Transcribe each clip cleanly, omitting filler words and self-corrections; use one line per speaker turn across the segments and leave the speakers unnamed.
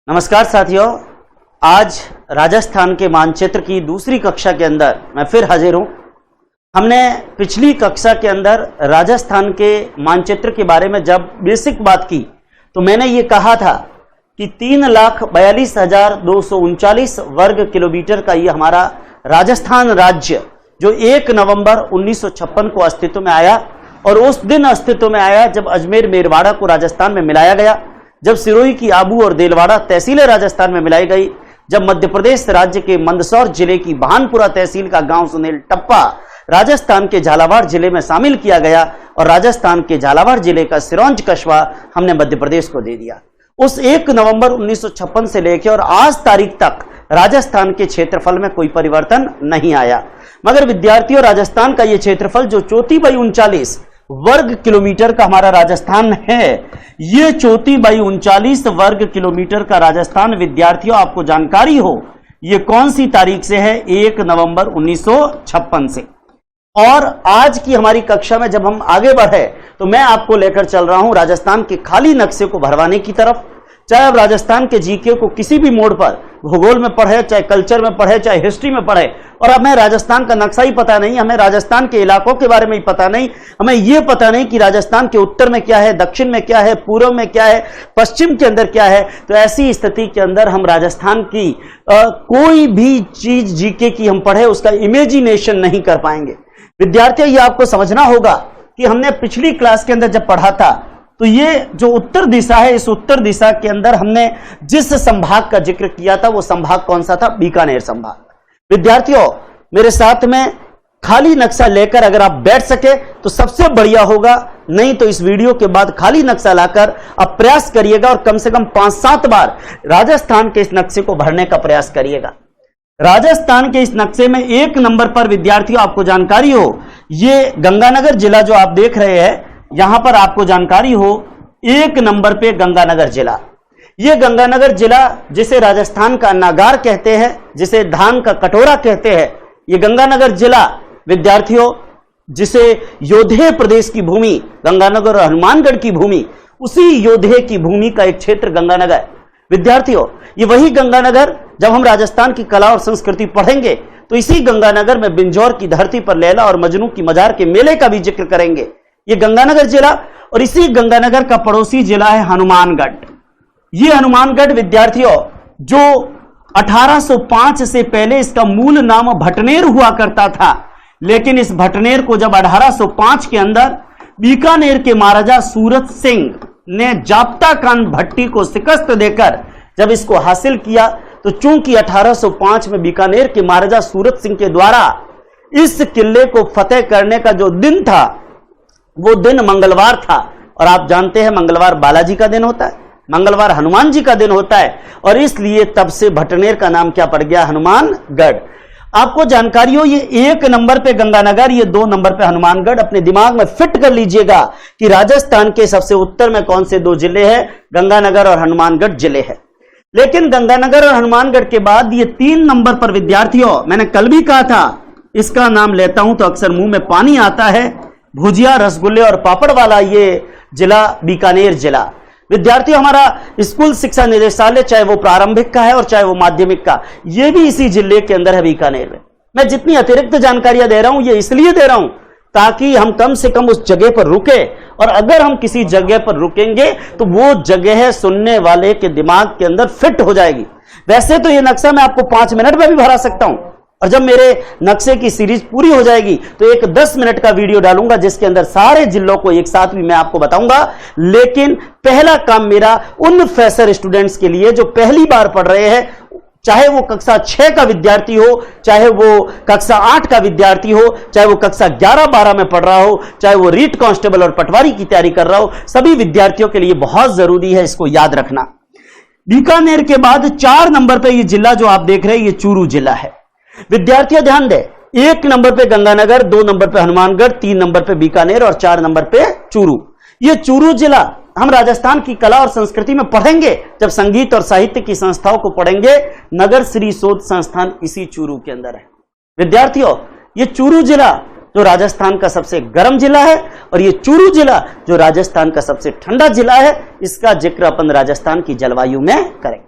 नमस्कार साथियों, आज राजस्थान के मानचित्र की दूसरी कक्षा के अंदर मैं फिर हाजिर हूं। हमने पिछली कक्षा के अंदर राजस्थान के मानचित्र के बारे में जब बेसिक बात की तो मैंने ये कहा था कि 3,42,239 वर्ग किलोमीटर का ये हमारा राजस्थान राज्य जो 1 नवंबर 1956 को अस्तित्व में आया और उस दिन अस्तित्व में आया जब अजमेर मेरवाड़ा को राजस्थान में मिलाया गया, जब सिरोही की आबू और देलवाड़ा तहसीलें राजस्थान में मिलाई गई, जब मध्य प्रदेश राज्य के मंदसौर जिले की भानपुरा तहसील का गांव सुनील टप्पा राजस्थान के झालावाड़ जिले में शामिल किया गया और राजस्थान के झालावाड़ जिले का सिरोंज कस्बा हमने मध्य प्रदेश को दे दिया। उस 1 नवंबर 1956 से लेकर और आज तारीख तक राजस्थान के क्षेत्रफल में कोई परिवर्तन नहीं आया, मगर विद्यार्थियों राजस्थान का यह क्षेत्रफल जो 34/39 वर्ग किलोमीटर का हमारा राजस्थान है, ये 34/39 वर्ग किलोमीटर का राजस्थान विद्यार्थियों आपको जानकारी हो ये कौन सी तारीख से है? 1 नवंबर 1956 से। और आज की हमारी कक्षा में जब हम आगे बढ़े तो मैं आपको लेकर चल रहा हूं राजस्थान के खाली नक्शे को भरवाने की तरफ। चाहे अब राजस्थान के जीके को किसी भी मोड़ पर भूगोल में पढ़े, चाहे कल्चर में पढ़े, चाहे हिस्ट्री में पढ़े, और हमें राजस्थान का नक्शा ही पता नहीं, हमें राजस्थान के इलाकों के बारे में ही पता नहीं, हमें यह पता नहीं कि राजस्थान के उत्तर में क्या है, दक्षिण में क्या है, पूर्व में क्या है, पश्चिम के अंदर क्या है। तो ऐसी स्थिति के अंदर हम राजस्थान की कोई भी चीज जीके की हम पढ़े उसका इमेजिनेशन नहीं कर पाएंगे। विद्यार्थियों ये आपको समझना होगा कि हमने पिछली क्लास के अंदर जब पढ़ा था तो ये जो उत्तर दिशा है, इस उत्तर दिशा के अंदर हमने जिस संभाग का जिक्र किया था वो संभाग कौन सा था? बीकानेर संभाग। विद्यार्थियों मेरे साथ में खाली नक्शा लेकर अगर आप बैठ सके तो सबसे बढ़िया होगा, नहीं तो इस वीडियो के बाद खाली नक्शा लाकर आप प्रयास करिएगा और कम से कम 5-7 बार राजस्थान के इस नक्शे को भरने का प्रयास करिएगा। राजस्थान के इस नक्शे में 1 नंबर पर विद्यार्थियों आपको जानकारी हो, ये गंगानगर जिला जो आप देख रहे हैं, यहां पर आपको जानकारी हो 1 नंबर पे गंगानगर जिला। यह गंगानगर जिला जिसे राजस्थान का नागार कहते हैं, जिसे धान का कटोरा कहते हैं, यह गंगानगर जिला विद्यार्थियों जिसे योधे प्रदेश की भूमि, गंगानगर और हनुमानगढ़ की भूमि, उसी योधे की भूमि का एक क्षेत्र गंगानगर। विद्यार्थियों ये वही गंगानगर, जब हम राजस्थान की कला और संस्कृति पढ़ेंगे तो इसी गंगानगर में बिंजौर की धरती पर लैला और मजनू की मजार के मेले का भी जिक्र करेंगे। ये गंगानगर जिला और इसी गंगानगर का पड़ोसी जिला है हनुमानगढ़। ये हनुमानगढ़ विद्यार्थियों जो 1805 से पहले इसका मूल नाम भटनेर हुआ करता था, लेकिन इस भटनेर को जब 1805 के अंदर बीकानेर के महाराजा सूरत सिंह ने जाप्ता खान भट्टी को शिकस्त देकर जब इसको हासिल किया, तो चूंकि 1805 में बीकानेर के महाराजा सूरत सिंह के द्वारा इस किले को फतेह करने का जो दिन था वो दिन मंगलवार था, और आप जानते हैं मंगलवार बालाजी का दिन होता है, मंगलवार हनुमान जी का दिन होता है, और इसलिए तब से भटनेर का नाम क्या पड़ गया? हनुमानगढ़। आपको जानकारी हो ये 1 नंबर पे गंगानगर, ये 2 नंबर पे हनुमानगढ़। अपने दिमाग में फिट कर लीजिएगा कि राजस्थान के सबसे उत्तर में कौन से 2 जिले हैं? गंगानगर और हनुमानगढ़ जिले हैं। लेकिन गंगानगर और हनुमानगढ़ के बाद ये 3 नंबर पर विद्यार्थियों, मैंने कल भी कहा था, इसका नाम लेता हूं तो अक्सर मुंह में पानी आता है, भुजिया, रसगुल्ले और पापड़ वाला ये जिला बीकानेर जिला। विद्यार्थियों हमारा स्कूल शिक्षा निदेशालय, चाहे वो प्रारंभिक का है और चाहे वो माध्यमिक का, ये भी इसी जिले के अंदर है, बीकानेर में। मैं जितनी अतिरिक्त जानकारियां दे रहा हूं ये इसलिए दे रहा हूं ताकि हम कम से कम उस जगह पर रुके, और अगर हम किसी जगह पर रुकेंगे तो वो जगह सुनने वाले के दिमाग के अंदर फिट हो जाएगी। वैसे तो ये नक्शा मैं आपको 5 मिनट में भी भरा सकता हूं, और जब मेरे नक्शे की सीरीज पूरी हो जाएगी तो एक 10 मिनट का वीडियो डालूंगा जिसके अंदर सारे जिलों को एक साथ भी मैं आपको बताऊंगा। लेकिन पहला काम मेरा उन फ्रेशर स्टूडेंट्स के लिए जो पहली बार पढ़ रहे हैं, चाहे वो कक्षा 6 का विद्यार्थी हो, चाहे वो कक्षा 8 का विद्यार्थी हो, चाहे वो कक्षा 11-12 में पढ़ रहा हो, चाहे वो रीट कांस्टेबल और पटवारी की तैयारी कर रहा हो, सभी विद्यार्थियों के लिए बहुत जरूरी है इसको याद रखना। बीकानेर के बाद 4 नंबर पर यह जिला जो आप देख रहे हैं ये चूरू जिला है। विद्यार्थियों ध्यान दें, 1 नंबर पे गंगानगर, 2 नंबर पे हनुमानगढ़, 3 नंबर पे बीकानेर और 4 नंबर पे चूरू। ये चूरू जिला हम राजस्थान की कला और संस्कृति में पढ़ेंगे जब संगीत और साहित्य की संस्थाओं को पढ़ेंगे। नगर श्री शोध संस्थान इसी चूरू के अंदर है। विद्यार्थियों ये चूरू जिला जो राजस्थान का सबसे गर्म जिला है और ये चूरू जिला जो राजस्थान का सबसे ठंडा जिला है, इसका जिक्र अपन राजस्थान की जलवायु में करें।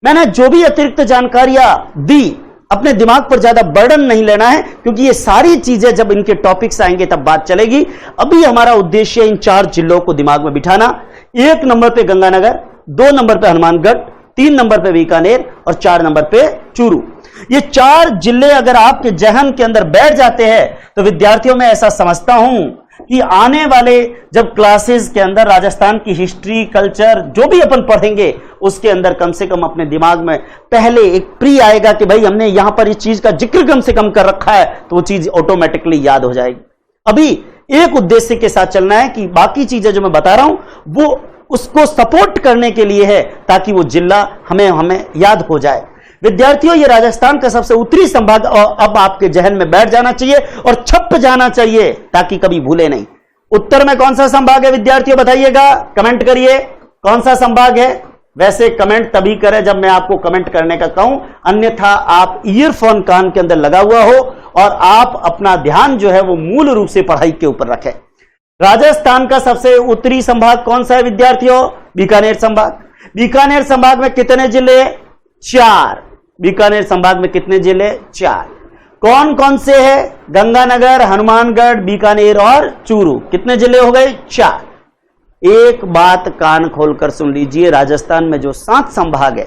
मैंने जो भी अतिरिक्त जानकारियां दी, अपने दिमाग पर ज्यादा बर्डन नहीं लेना है, क्योंकि ये सारी चीजें जब इनके टॉपिक्स आएंगे तब बात चलेगी। अभी हमारा उद्देश्य इन 4 जिलों को दिमाग में बिठाना। 1 नंबर पे गंगानगर, 2 नंबर पे हनुमानगढ़, 3 नंबर पे बीकानेर और 4 नंबर पे चूरू। ये 4 जिले अगर आपके जहन के अंदर बैठ जाते हैं तो विद्यार्थियों में ऐसा समझता हूं कि आने वाले जब क्लासेस के अंदर राजस्थान की हिस्ट्री, कल्चर जो भी अपन पढ़ेंगे उसके अंदर कम से कम अपने दिमाग में पहले एक प्री आएगा कि भाई हमने यहां पर इस चीज का जिक्र कम से कम कर रखा है, तो वो चीज ऑटोमेटिकली याद हो जाएगी। अभी एक उद्देश्य के साथ चलना है कि बाकी चीजें जो मैं बता रहा हूं वो उसको सपोर्ट करने के लिए है, ताकि वो जिला हमें याद हो जाए। विद्यार्थियों, ये राजस्थान का सबसे उत्तरी संभाग अब आपके जहन में बैठ जाना चाहिए और छप जाना चाहिए, ताकि कभी भूले नहीं। उत्तर में कौन सा संभाग है विद्यार्थियों, बताइएगा, कमेंट करिए कौन सा संभाग है। वैसे कमेंट तभी करें जब मैं आपको कमेंट करने का कहूं, अन्यथा आप ईयरफोन कान के अंदर लगा हुआ हो और आप अपना ध्यान जो है वो मूल रूप से पढ़ाई के ऊपर रखें। राजस्थान का सबसे उत्तरी संभाग कौन सा है विद्यार्थियों, बीकानेर संभाग। बीकानेर संभाग में कितने जिले, 4। बीकानेर संभाग में कितने जिले, 4। कौन कौन से है, गंगानगर, हनुमानगढ़, बीकानेर और चूरू। कितने जिले हो गए, 4। एक बात कान खोलकर सुन लीजिए, राजस्थान में जो 7 संभाग है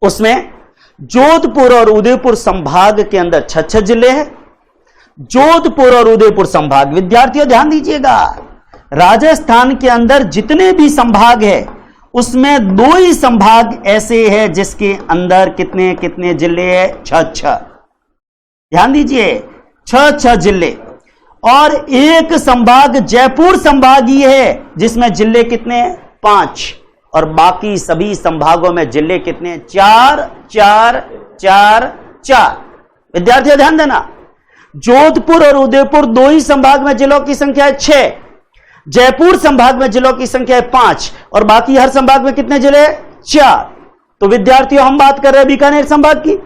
उसमें जोधपुर और उदयपुर संभाग के अंदर 6 जिले हैं। जोधपुर और उदयपुर संभाग, विद्यार्थियों ध्यान दीजिएगा, राजस्थान के अंदर जितने भी संभाग है उसमें 2 ही संभाग ऐसे हैं जिसके अंदर कितने कितने जिले हैं, 6। ध्यान दीजिए, 6 जिले। और एक संभाग जयपुर संभाग ही है जिसमें जिले कितने, 5। और बाकी सभी संभागों में जिले कितने, 4 4 4 4। विद्यार्थियों ध्यान देना, जोधपुर और उदयपुर 2 ही संभाग में जिलों की संख्या है 6। जयपुर संभाग में जिलों की संख्या है 5 और बाकी हर संभाग में कितने जिले, 4। तो विद्यार्थियों हम बात कर रहे हैं बीकानेर संभाग की।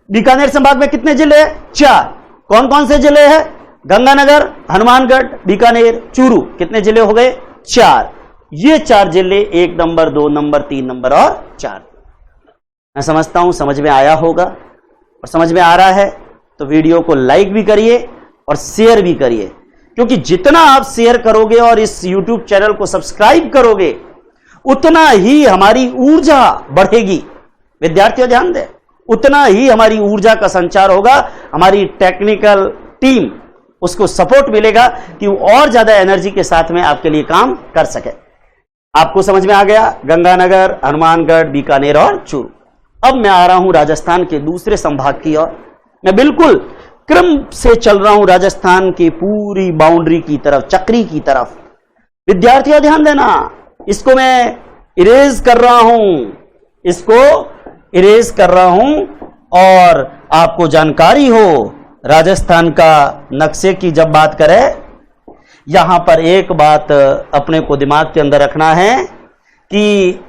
बीकानेर संभाग में कितने जिले, 4। कौन कौन से जिले हैं, गंगानगर, हनुमानगढ़, बीकानेर, चूरू। कितने जिले हो गए, 4। ये 4 जिले 1 नंबर, 2 नंबर, 3 नंबर और 4। मैं समझता हूं समझ में आया होगा, और समझ में आ रहा है तो वीडियो को लाइक भी करिए और शेयर भी करिए, क्योंकि जितना आप शेयर करोगे और इस YouTube चैनल को सब्सक्राइब करोगे उतना ही हमारी ऊर्जा बढ़ेगी। विद्यार्थियों ध्यान दें, उतना ही हमारी ऊर्जा का संचार होगा, हमारी टेक्निकल टीम उसको सपोर्ट मिलेगा कि वो और ज्यादा एनर्जी के साथ में आपके लिए काम कर सके। आपको समझ में आ गया, गंगानगर, हनुमानगढ़, बीकानेर और चूरू। अब मैं आ रहा हूं राजस्थान के दूसरे संभाग की ओर। मैं बिल्कुल क्रम से चल रहा हूं राजस्थान की पूरी बाउंड्री की तरफ, चक्री की तरफ। विद्यार्थियों ध्यान देना, इसको मैं इरेज कर रहा हूं, इसको इरेज कर रहा हूं, और आपको जानकारी हो राजस्थान का नक्शे की जब बात करें, यहां पर एक बात अपने को दिमाग के अंदर रखना है कि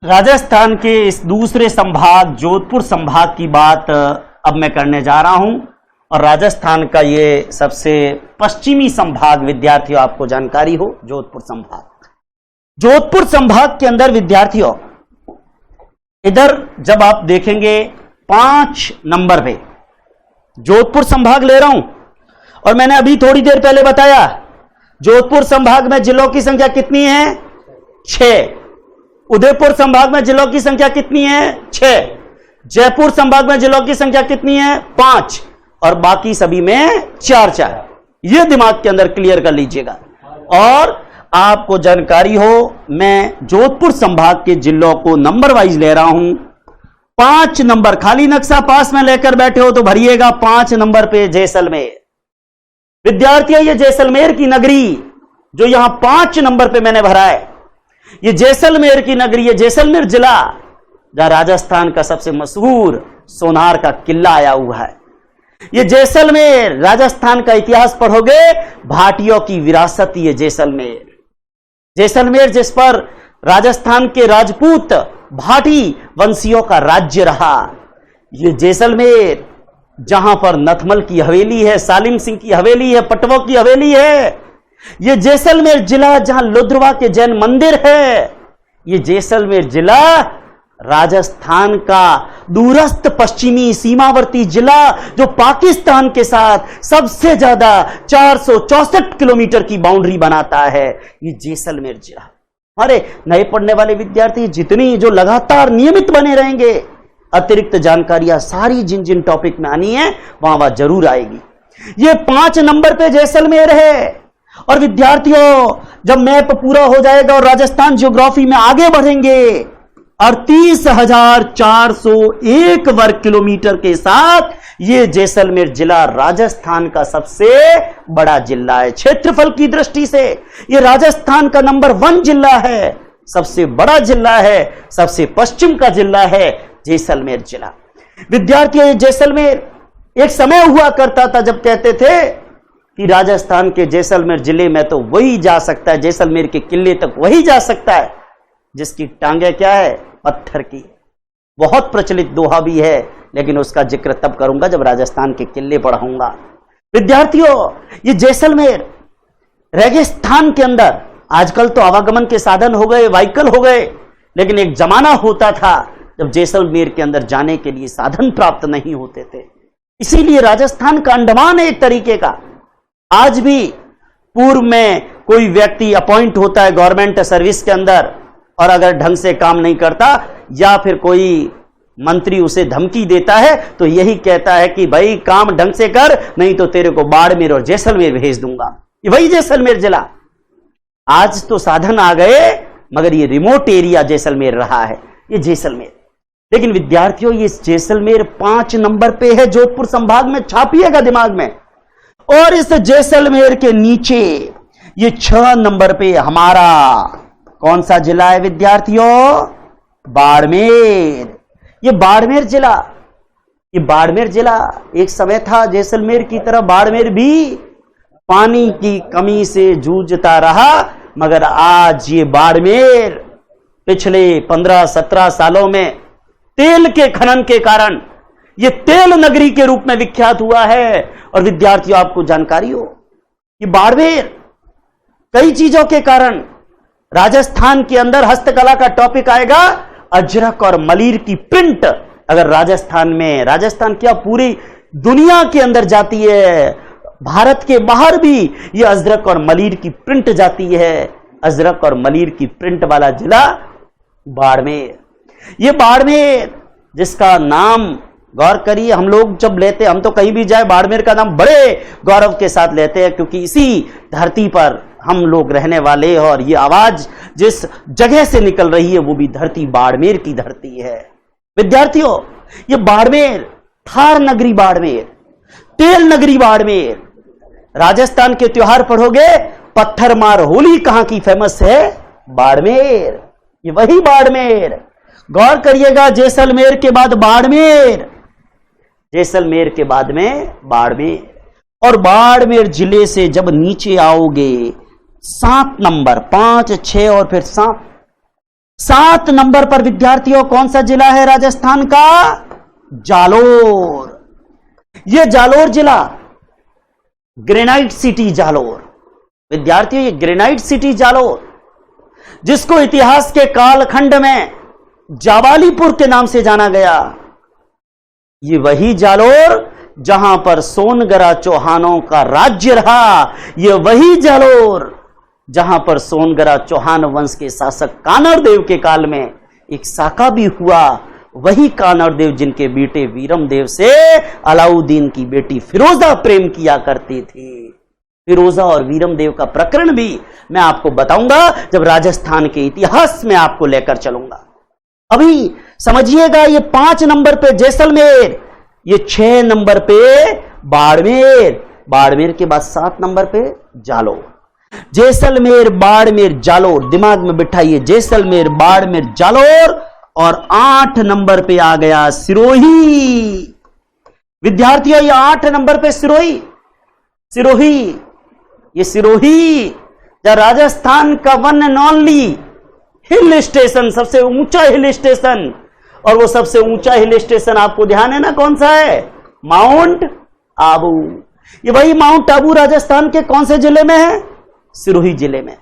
राजस्थान के इस दूसरे संभाग जोधपुर संभाग की बात अब मैं करने जा रहा हूं। और राजस्थान का ये सबसे पश्चिमी संभाग, विद्यार्थियों आपको जानकारी हो, जोधपुर संभाग। जोधपुर संभाग के अंदर विद्यार्थियों इधर जब आप देखेंगे 5 नंबर पे जोधपुर संभाग ले रहा हूं, और मैंने अभी थोड़ी देर पहले बताया जोधपुर संभाग में जिलों की संख्या कितनी है, 6। उदयपुर संभाग में जिलों की संख्या कितनी है, 6। जयपुर संभाग में जिलों की संख्या कितनी है, 5। और बाकी सभी में 4-4। यह दिमाग के अंदर क्लियर कर लीजिएगा। और आपको जानकारी हो, मैं जोधपुर संभाग के जिलों को नंबर वाइज ले रहा हूं। 5 नंबर, खाली नक्शा पास में लेकर बैठे हो तो भरिएगा। 5 नंबर पे जैसलमेर। विद्यार्थियों, ये जैसलमेर की नगरी जो यहां 5 नंबर पे मैंने भरा है, ये जैसलमेर की नगरी है, जैसलमेर जिला, जहां राजस्थान का सबसे मशहूर सोनार का किला आया हुआ है। ये जैसलमेर, राजस्थान का इतिहास पढ़ोगे, भाटियों की विरासत ये जैसलमेर। जैसलमेर जिस पर राजस्थान के राजपूत भाटी वंशियों का राज्य रहा, ये जैसलमेर जहां पर नथमल की हवेली है, सालिम सिंह की हवेली है, पटवा की हवेली है। ये जैसलमेर जिला जहां लुध्रवा के जैन मंदिर है। ये जैसलमेर जिला राजस्थान का दूरस्थ पश्चिमी सीमावर्ती जिला जो पाकिस्तान के साथ सबसे ज्यादा 464 किलोमीटर की बाउंड्री बनाता है, ये जैसलमेर जिला। हमारे नए पढ़ने वाले विद्यार्थी जितनी जो लगातार नियमित बने रहेंगे, अतिरिक्त जानकारियां सारी जिन जिन टॉपिक में आनी है वहां वहां जरूर आएगी। ये 5 नंबर पे जैसलमेर है। और विद्यार्थियों, जब मैप पूरा हो जाएगा और राजस्थान ज्योग्राफी में आगे बढ़ेंगे, 38,401 वर्ग किलोमीटर के साथ यह जैसलमेर जिला राजस्थान का सबसे बड़ा जिला है। क्षेत्रफल की दृष्टि से यह राजस्थान का नंबर 1 जिला है, सबसे बड़ा जिला है, सबसे पश्चिम का जिला है जैसलमेर जिला। विद्यार्थियों, ये जैसलमेर एक समय हुआ करता था जब कहते थे कि राजस्थान के जैसलमेर जिले में तो वही जा सकता है, जैसलमेर के किले तक वही जा सकता है जिसकी टांगे क्या है, पत्थर की। बहुत प्रचलित दोहा भी है, लेकिन उसका जिक्र तब करूंगा जब राजस्थान के किले पढ़ाऊंगा। विद्यार्थियों, ये जैसलमेर रेगिस्तान के अंदर, आजकल तो आवागमन के साधन हो गए, व्हीकल हो गए, लेकिन एक जमाना होता था जब जैसलमेर के अंदर जाने के लिए साधन प्राप्त नहीं होते थे। इसीलिए राजस्थान का अंडमान है एक तरीके का। आज भी पूर्व में कोई व्यक्ति अपॉइंट होता है गवर्नमेंट सर्विस के अंदर, और अगर ढंग से काम नहीं करता या फिर कोई मंत्री उसे धमकी देता है तो यही कहता है कि भाई काम ढंग से कर, नहीं तो तेरे को बाड़मेर और जैसलमेर भेज दूंगा। ये वही जैसलमेर जिला। आज तो साधन आ गए, मगर ये रिमोट एरिया जैसलमेर रहा है, ये जैसलमेर। लेकिन विद्यार्थियों, ये जैसलमेर 5 नंबर पे है जोधपुर संभाग में, छापिएगा दिमाग में। और इस जैसलमेर के नीचे ये 6 नंबर पे हमारा कौन सा जिला है विद्यार्थियों, बाड़मेर। ये बाड़मेर जिला, ये बाड़मेर जिला एक समय था जैसलमेर की तरह बाड़मेर भी पानी की कमी से जूझता रहा, मगर आज ये बाड़मेर पिछले 15-17 सालों में तेल के खनन के कारण ये तेल नगरी के रूप में विख्यात हुआ है। और विद्यार्थियों, आपको जानकारी हो कि बाड़मेर कई चीजों के कारण, राजस्थान के अंदर हस्तकला का टॉपिक आएगा, अजरक और मलीर की प्रिंट। अगर राजस्थान में, राजस्थान क्या पूरी दुनिया के अंदर जाती है, भारत के बाहर भी ये अजरक और मलीर की प्रिंट जाती है। अजरक और मलीर की प्रिंट वाला जिला बाड़मेर। ये बाड़मेर जिसका नाम गौर करिए, हम लोग जब लेते, हम तो कहीं भी जाए बाड़मेर का नाम बड़े गौरव के साथ लेते हैं, क्योंकि इसी धरती पर हम लोग रहने वाले हैं और ये आवाज जिस जगह से निकल रही है वो भी धरती बाड़मेर की धरती है। विद्यार्थियों, ये बाड़मेर, थार नगरी बाड़मेर, तेल नगरी बाड़मेर। राजस्थान के त्योहार पढ़ोगे, पत्थर मार होली कहां की फेमस है, बाड़मेर। ये वही बाड़मेर। गौर करिएगा, जैसलमेर के बाद बाड़मेर, जैसलमेर के बाद में बाड़मेर। और बाड़मेर जिले से जब नीचे आओगे, 7 नंबर, 5, 6 और फिर 7 नंबर पर विद्यार्थियों कौन सा जिला है राजस्थान का, जालोर। यह जालोर जिला, ग्रेनाइट सिटी जालोर। विद्यार्थियों, ये ग्रेनाइट सिटी जालोर, जिसको इतिहास के कालखंड में जावालीपुर के नाम से जाना गया, ये वही जालोर जहां पर सोनगरा चौहानों का राज्य रहा। ये वही जालोर जहां पर सोनगरा चौहान वंश के शासक कानड़देव के काल में एक साका भी हुआ। वही कानड़देव जिनके बेटे वीरमदेव से अलाउद्दीन की बेटी फिरोजा प्रेम किया करती थी। फिरोजा और वीरमदेव का प्रकरण भी मैं आपको बताऊंगा जब राजस्थान के इतिहास में आपको लेकर चलूंगा। अभी समझिएगा, ये 5 नंबर पे जैसलमेर, ये 6 नंबर पे बाड़मेर, बाड़मेर के बाद 7 नंबर पे जालोर। जैसलमेर, बाड़मेर, जालोर, दिमाग में बिठाइए, जैसलमेर, बाड़मेर, जालोर। और 8 नंबर पे आ गया सिरोही। विद्यार्थियों, ये 8 नंबर पे सिरोही, सिरोही, ये सिरोही राजस्थान का one and only hill station, सबसे ऊंचा हिल स्टेशन। और वो सबसे ऊंचा हिल स्टेशन आपको ध्यान है ना कौन सा है, माउंट आबू। ये वही माउंट आबू राजस्थान के कौन से जिले में है? सिरोही जिले में।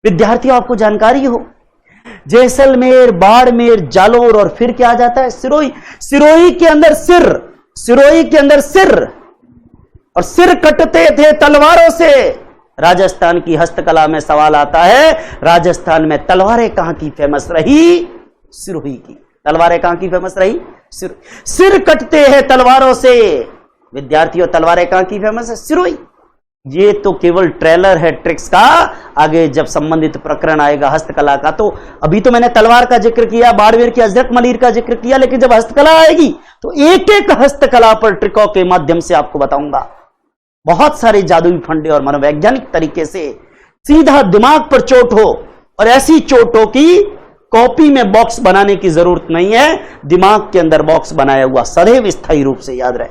विद्यार्थियों, आपको जानकारी हो, जैसलमेर, बाड़मेर, जालोर और फिर क्या आ जाता है? सिरोही। सिरोही के अंदर सिर, सिरोही के अंदर सिर, और सिर कटते थे तलवारों से। राजस्थान की हस्तकला में सवाल आता है, राजस्थान में तलवारें कहां की फेमस रही? सिरोही की। तलवारें कहां की फेमस रही? सिर कटते हैं तलवारों से। विद्यार्थियों, तलवारें कहां की फेमस है? सिरोही। ये तो केवल ट्रेलर है ट्रिक्स का, आगे जब संबंधित प्रकरण आएगा हस्तकला का, तो अभी तो मैंने तलवार का जिक्र किया, बाड़मेर की अजरक मलिर का जिक्र किया, लेकिन जब हस्तकला आएगी तो एक एक हस्तकला पर ट्रिकों के माध्यम से आपको बताऊंगा। बहुत सारे जादुई फंडे और मनोवैज्ञानिक तरीके से सीधा दिमाग पर चोट हो, और ऐसी चोट हो कि कॉपी में बॉक्स बनाने की जरूरत नहीं है, दिमाग के अंदर बॉक्स बनाया हुआ सदैव स्थायी रूप से याद रहे।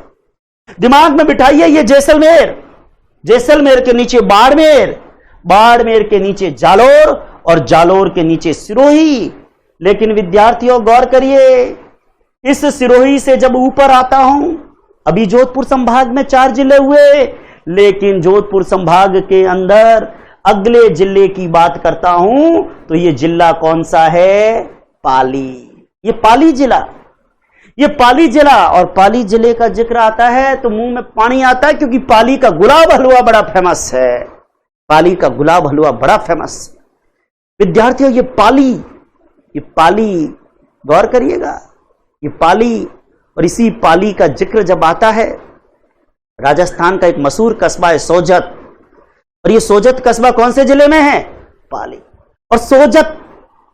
दिमाग में बिठाइए, ये जैसलमेर, जैसलमेर के नीचे बाड़मेर, बाड़मेर के नीचे जालोर, और जालोर के नीचे सिरोही। लेकिन विद्यार्थियों गौर करिए, इस सिरोही से जब ऊपर आता हूं, अभी जोधपुर संभाग में 4 जिले हुए, लेकिन जोधपुर संभाग के अंदर अगले जिले की बात करता हूं तो यह जिला कौन सा है? पाली। ये पाली जिला, ये पाली जिला, और पाली जिले का जिक्र आता है तो मुंह में पानी आता है, क्योंकि पाली का गुलाब हलवा बड़ा फेमस है। पाली का गुलाब हलवा बड़ा फेमस। विद्यार्थियों, ये पाली गौर करिएगा, ये पाली, और इसी पाली का जिक्र जब आता है, राजस्थान का एक मशहूर कस्बा है सोजत, और ये सोजत कस्बा कौन से जिले में है? पाली। और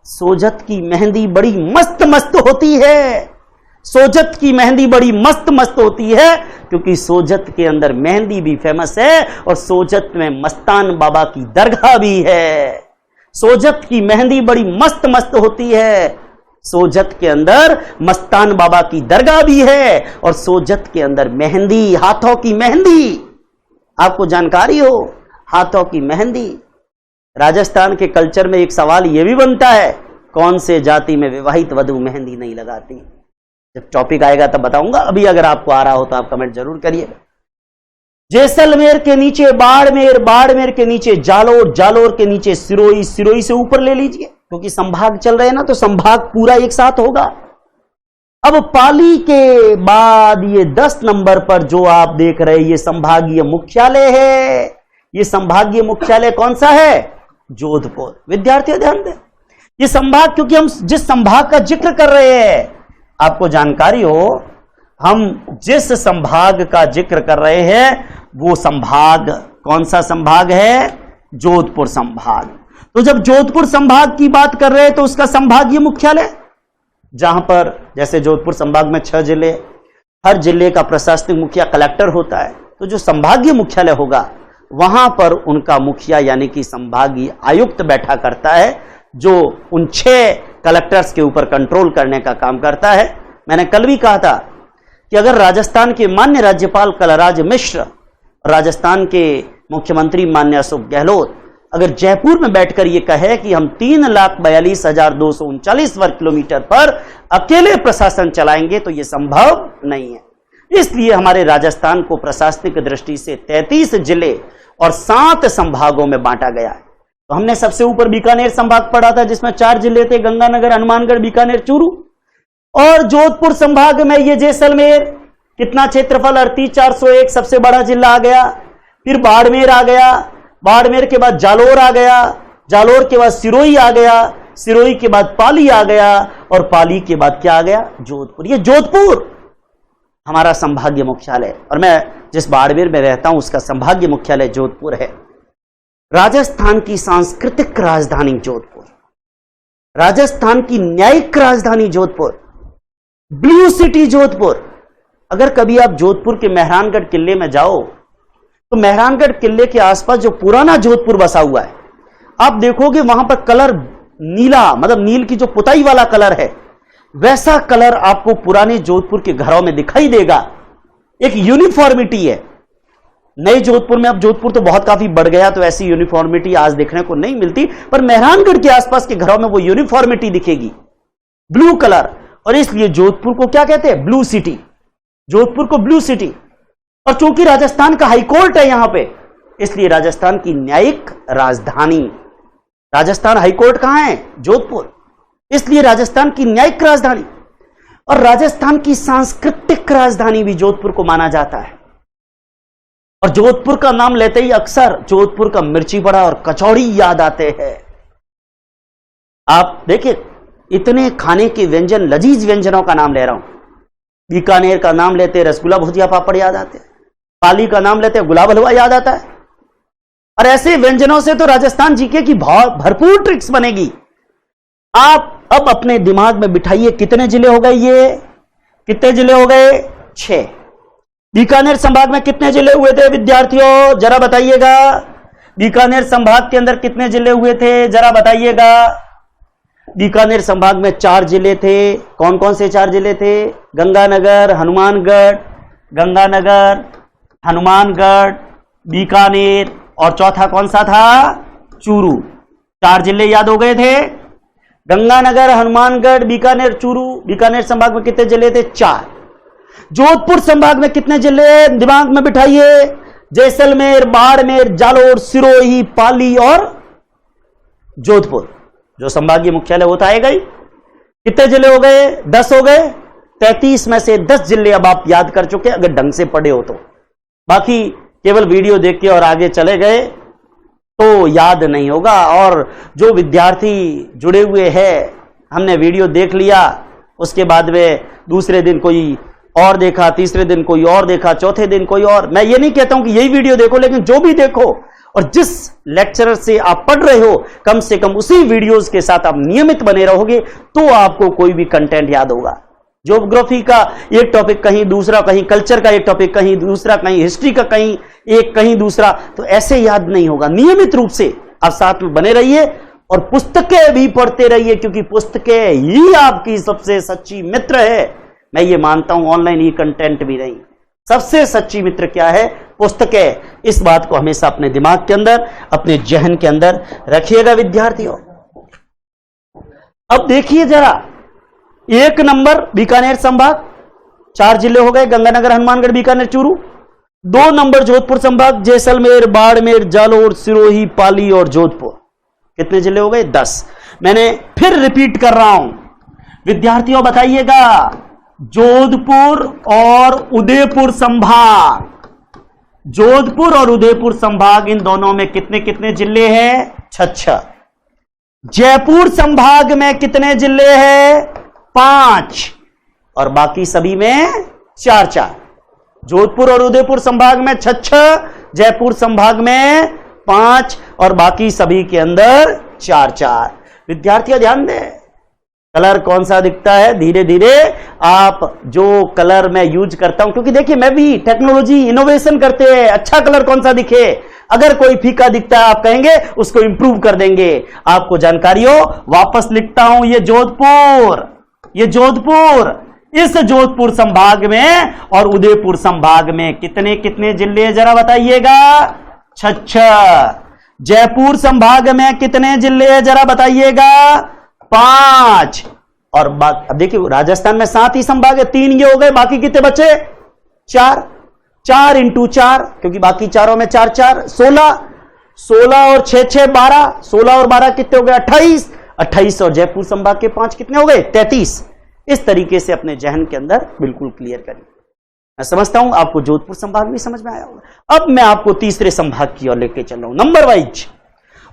सोजत की मेहंदी बड़ी मस्त मस्त होती है। सोजत की मेहंदी बड़ी मस्त मस्त होती है, क्योंकि सोजत के अंदर मेहंदी भी फेमस है, और सोजत में मस्तान बाबा की दरगाह भी है। सोजत की मेहंदी बड़ी मस्त मस्त होती है, सोजत के अंदर मस्तान बाबा की दरगाह भी है, और सोजत के अंदर मेहंदी, हाथों की मेहंदी, आपको जानकारी हो, हाथों की मेहंदी। राजस्थान के कल्चर में एक सवाल यह भी बनता है, कौन से जाति में विवाहित वधू मेहंदी नहीं लगाती? जब टॉपिक आएगा तब बताऊंगा, अभी अगर आपको आ रहा हो तो आप कमेंट जरूर करिएगा। जैसलमेर के नीचे बाड़मेर, बाड़मेर के नीचे जालोर, जालोर के नीचे सिरोही, सिरोही से ऊपर ले लीजिए, क्योंकि संभाग चल रहे हैं ना, तो संभाग पूरा एक साथ होगा। अब पाली के बाद ये 10 नंबर पर जो आप देख रहे हैं, ये संभागीय मुख्यालय है। ये संभागीय मुख्यालय कौन सा है? जोधपुर। विद्यार्थियों ध्यान दें, ये संभाग, क्योंकि हम जिस संभाग का जिक्र कर रहे हैं, आपको जानकारी हो, हम जिस संभाग का जिक्र कर रहे हैं वो संभाग कौन सा संभाग है? जोधपुर संभाग। तो जब जोधपुर संभाग की बात कर रहे हैं तो उसका संभागीय मुख्यालय, जहां पर जैसे जोधपुर संभाग में 6 जिले, हर जिले का प्रशासनिक मुखिया कलेक्टर होता है, तो जो संभागीय मुख्यालय होगा वहां पर उनका मुखिया यानी कि संभागीय आयुक्त बैठा करता है, जो उन 6 कलेक्टर्स के ऊपर कंट्रोल करने का काम करता है। मैंने कल भी कहा था कि अगर राजस्थान के माननीय राज्यपाल कलराज मिश्र, राजस्थान के मुख्यमंत्री माननीय अशोक गहलोत अगर जयपुर में बैठकर यह कहे कि हम 3,42,239 वर्ग किलोमीटर पर अकेले प्रशासन चलाएंगे, तो यह संभव नहीं है। इसलिए हमारे राजस्थान को प्रशासनिक दृष्टि से 33 जिले और 7 संभागों में बांटा गया है। तो हमने सबसे ऊपर बीकानेर संभाग पढ़ा था, जिसमें 4 जिले थे, गंगानगर, हनुमानगढ़, बीकानेर, चूरू। और जोधपुर संभाग में ये जैसलमेर, कितना क्षेत्रफल? 38,401, सबसे बड़ा जिला आ गया। फिर बाड़मेर आ गया, बाड़मेर के बाद जालोर आ गया, जालोर के बाद सिरोही आ गया, सिरोही के बाद पाली आ गया, और पाली के बाद क्या आ गया? जोधपुर। ये जोधपुर हमारा संभागीय मुख्यालय, और मैं जिस बाड़मेर में रहता हूं उसका संभागीय मुख्यालय जोधपुर है। राजस्थान की सांस्कृतिक राजधानी जोधपुर, राजस्थान की न्यायिक राजधानी जोधपुर, ब्लू सिटी जोधपुर। अगर कभी आप जोधपुर के मेहरानगढ़ किले में जाओ तो मेहरानगढ़ किले के आसपास जो पुराना जोधपुर बसा हुआ है, आप देखोगे वहां पर कलर नीला, मतलब नील की जो पुताई वाला कलर है, वैसा कलर आपको पुराने जोधपुर के घरों में दिखाई देगा। एक यूनिफॉर्मिटी है। नए जोधपुर में, अब जोधपुर तो बहुत काफी बढ़ गया, तो ऐसी यूनिफॉर्मिटी आज देखने को नहीं मिलती, पर मेहरानगढ़ के आसपास के घरों में वो यूनिफॉर्मिटी दिखेगी, ब्लू कलर। और इसलिए जोधपुर को क्या कहते हैं? Blue city. जोधपुर को ब्लू सिटी। और चूंकि राजस्थान का हाईकोर्ट है यहां पे, इसलिए राजस्थान की न्यायिक राजधानी, राजस्थान हाईकोर्ट कहां है? जोधपुर, इसलिए राजस्थान की न्यायिक राजधानी। और राजस्थान की सांस्कृतिक राजधानी भी जोधपुर को माना जाता है। और जोधपुर का नाम लेते ही अक्सर जोधपुर का मिर्ची बड़ा और कचौड़ी याद आते हैं। आप देखिए, इतने खाने के व्यंजन, लजीज व्यंजनों का नाम ले रहा हूं। बीकानेर का नाम लेते रसगुल्ला भुजिया पापड़ याद आते हैं, पाली का नाम लेते गुलाब हलवा याद आता है। और ऐसे व्यंजनों से तो राजस्थान जीके की भरपूर ट्रिक्स बनेगी। आप अब अपने दिमाग में बिठाइए, कितने जिले हो गए? ये कितने जिले हो गए? 6। बीकानेर संभाग में कितने जिले हुए थे विद्यार्थियों, जरा बताइएगा। बीकानेर संभाग के अंदर कितने जिले हुए थे, जरा बताइएगा। बीकानेर संभाग में 4 जिले थे। कौन कौन से 4 जिले थे? गंगानगर, हनुमानगढ़, बीकानेर, और चौथा कौन सा था? चूरू। 4 जिले याद हो गए थे। गंगानगर, हनुमानगढ़, बीकानेर, चूरू। बीकानेर संभाग में कितने जिले थे? 4। जोधपुर संभाग में कितने जिले दिमाग में बिठाइए? जैसलमेर, बाड़मेर, जालोर, सिरोही, पाली और जोधपुर। जो संभागीय मुख्यालय होता है गई। कितने जिले हो गए? 10 हो गए। 33 में से 10 जिले अब आप याद कर चुके, अगर ढंग से पढ़े हो तो। बाकी केवल वीडियो देख के और आगे चले गए तो याद नहीं होगा। और जो विद्यार्थी जुड़े हुए हैं, हमने वीडियो देख लिया, उसके बाद में दूसरे दिन कोई और देखा, तीसरे दिन कोई और देखा, चौथे दिन कोई और। मैं ये नहीं कहता हूं कि यही वीडियो देखो, लेकिन जो भी देखो और जिस लेक्चरर से आप पढ़ रहे हो, कम से कम उसी वीडियोस के साथ आप नियमित बने रहोगे तो आपको कोई भी कंटेंट याद होगा। ज्योग्राफी का एक टॉपिक कहीं, दूसरा कहीं, कल्चर का एक टॉपिक कहीं, दूसरा कहीं, हिस्ट्री का कहीं एक, कहीं दूसरा, तो ऐसे याद नहीं होगा। नियमित रूप से आप साथ में बने रहिए और पुस्तकें भी पढ़ते रहिए, क्योंकि पुस्तकें ही आपकी सबसे सच्ची मित्र है। मैं ये मानता हूं, ऑनलाइन ही कंटेंट भी नहीं। सबसे सच्ची मित्र क्या है? पुस्तकें। इस बात को हमेशा अपने दिमाग के अंदर, अपने जहन के अंदर रखिएगा विद्यार्थियों। अब देखिए जरा, 1 नंबर बीकानेर संभाग, 4 जिले हो गए, गंगानगर, हनुमानगढ़, बीकानेर, चूरू। 2 नंबर जोधपुर संभाग, जैसलमेर, बाड़मेर, जालोर, सिरोही, पाली और जोधपुर। कितने जिले हो गए? 10। मैंने फिर रिपीट कर रहा हूं विद्यार्थियों, बताइएगा। जोधपुर और उदयपुर संभाग, जोधपुर और उदयपुर संभाग, इन दोनों में कितने कितने जिले हैं? 6। जयपुर संभाग में कितने जिले हैं? 5। और बाकी सभी में 4-4। जोधपुर और उदयपुर संभाग में 6, जयपुर संभाग में 5 और बाकी सभी के अंदर 4-4। विद्यार्थियों ध्यान दें, कलर कौन सा दिखता है? धीरे धीरे आप जो कलर मैं यूज करता हूं, क्योंकि देखिए मैं भी टेक्नोलॉजी इनोवेशन करते हैं। अच्छा कलर कौन सा दिखे, अगर कोई फीका दिखता है आप कहेंगे उसको इंप्रूव कर देंगे। आपको जानकारी हो, वापस लिखता हूं, ये जोधपुर, इस जोधपुर संभाग में और उदयपुर संभाग में कितने कितने जिले जरा बताइएगा? 6। जयपुर संभाग में कितने जिले जरा बताइएगा? 5। और अब देखिए, राजस्थान में 7 ही संभाग है, 3 ये हो गए, बाकी कितने बचे? 4। 4 × 4, क्योंकि बाकी चारों में 4-4, 16 और 6-6 12, 16 और 12 कितने हो गए? 28 और जयपुर संभाग के 5 कितने हो गए? 33। इस तरीके से अपने जहन के अंदर बिल्कुल क्लियर करिए। मैं समझता हूं आपको जोधपुर संभाग भी समझ में आया होगा। अब मैं आपको तीसरे संभाग की ओर लेके चल रहा हूं, नंबर वाइज।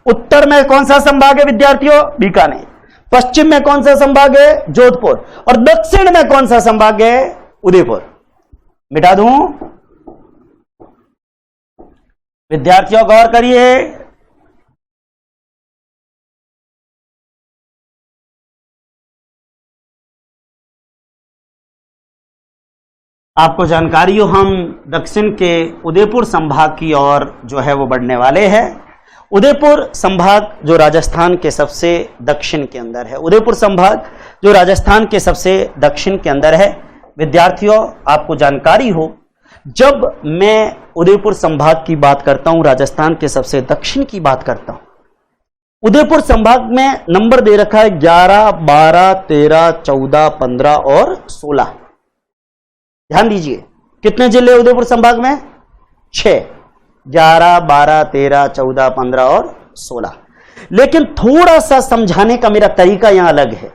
उत्तर में कौन सा संभाग है विद्यार्थियों? बीकानेर। पश्चिम में कौन सा संभाग है? जोधपुर। और दक्षिण में कौन सा संभाग है? उदयपुर। मिटा दूं? विद्यार्थियों गौर करिए, आपको जानकारी हो, हम दक्षिण के उदयपुर संभाग की ओर जो है वो बढ़ने वाले हैं। उदयपुर संभाग जो राजस्थान के सबसे दक्षिण के अंदर है, उदयपुर संभाग जो राजस्थान के सबसे दक्षिण के अंदर है। विद्यार्थियों आपको जानकारी हो, जब मैं उदयपुर संभाग की बात करता हूं, राजस्थान के सबसे दक्षिण की बात करता हूं, उदयपुर संभाग में नंबर दे रखा है 11, 12, 13, 14, 15 और 16। ध्यान दीजिए, कितने जिले उदयपुर संभाग में? 6, 11, 12, 13, 14, 15 और 16। लेकिन थोड़ा सा समझाने का मेरा तरीका यहां अलग है।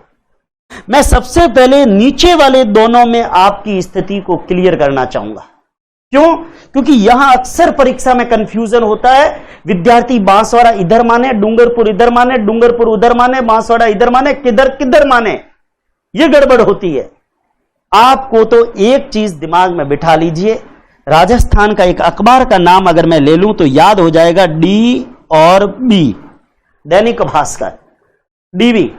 मैं सबसे पहले नीचे वाले दोनों में आपकी स्थिति को क्लियर करना चाहूंगा। क्यों? क्योंकि यहां अक्सर परीक्षा में कंफ्यूजन होता है। विद्यार्थी बांसवाड़ा इधर माने, डूंगरपुर इधर माने, डूंगरपुर उधर माने, बांसवाड़ा इधर माने, किधर किधर माने, यह गड़बड़ होती है। आपको तो एक चीज दिमाग में बिठा लीजिए, राजस्थान का एक अखबार का नाम अगर मैं ले लूं तो याद हो जाएगा डी और बी, दैनिक भास्कर। डीबी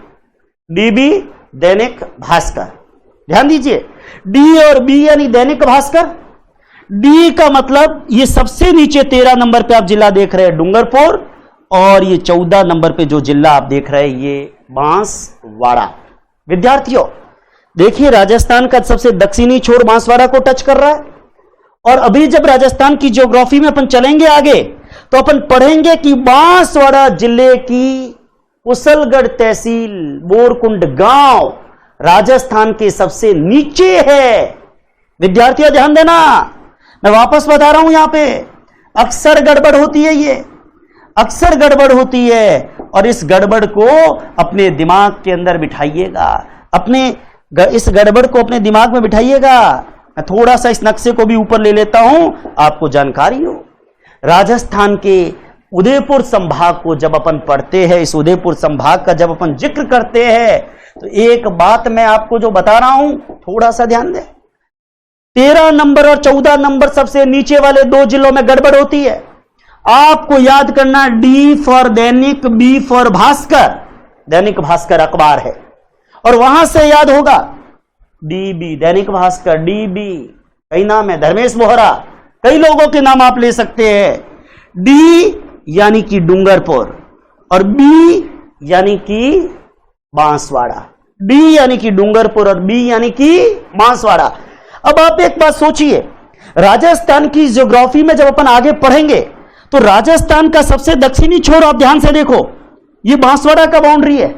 दैनिक भास्कर। ध्यान दीजिए, डी और बी यानी दैनिक भास्कर। डी का मतलब ये सबसे नीचे 13 नंबर पे आप जिला देख रहे हैं डूंगरपुर, और ये 14 नंबर पे जो जिला आप देख रहे हैं ये बांसवाड़ा। विद्यार्थियों देखिए, राजस्थान का सबसे दक्षिणी छोर बांसवाड़ा को टच कर रहा है। और अभी जब राजस्थान की ज्योग्राफी में अपन चलेंगे आगे तो अपन पढ़ेंगे कि बांसवाड़ा जिले की कुशलगढ़ तहसील बोरकुंड गांव राजस्थान के सबसे नीचे है। विद्यार्थियों ध्यान देना, मैं वापस बता रहा हूं, यहां पे अक्सर गड़बड़ होती है, ये अक्सर गड़बड़ होती है। और इस गड़बड़ को अपने दिमाग के अंदर बिठाइएगा, इस गड़बड़ को अपने दिमाग में बिठाइएगा। मैं थोड़ा सा इस नक्शे को भी ऊपर ले लेता हूं, आपको जानकारी हो। राजस्थान के उदयपुर संभाग को जब अपन पढ़ते हैं, इस उदयपुर संभाग का जब अपन जिक्र करते हैं, तो एक बात मैं आपको जो बता रहा हूं थोड़ा सा ध्यान दें। 13 नंबर और 14 नंबर सबसे नीचे वाले 2 जिलों में गड़बड़ होती है। आपको याद करना, D for Dainik, B for Bhaskar. Dainik Bhaskar अखबार है, और वहां से याद होगा डीबी दैनिक भास्कर। डीबी कई नाम है, धर्मेश बोहरा, कई लोगों के नाम आप ले सकते हैं। डी यानी कि डूंगरपुर और बी यानी कि बांसवाड़ा। डी यानी कि डूंगरपुर और बी यानी कि बांसवाड़ा। अब आप एक बात सोचिए, राजस्थान की ज्योग्राफी में जब अपन आगे पढ़ेंगे तो राजस्थान का सबसे दक्षिणी छोर आप ध्यान से देखो, यह बांसवाड़ा का बाउंड्री है।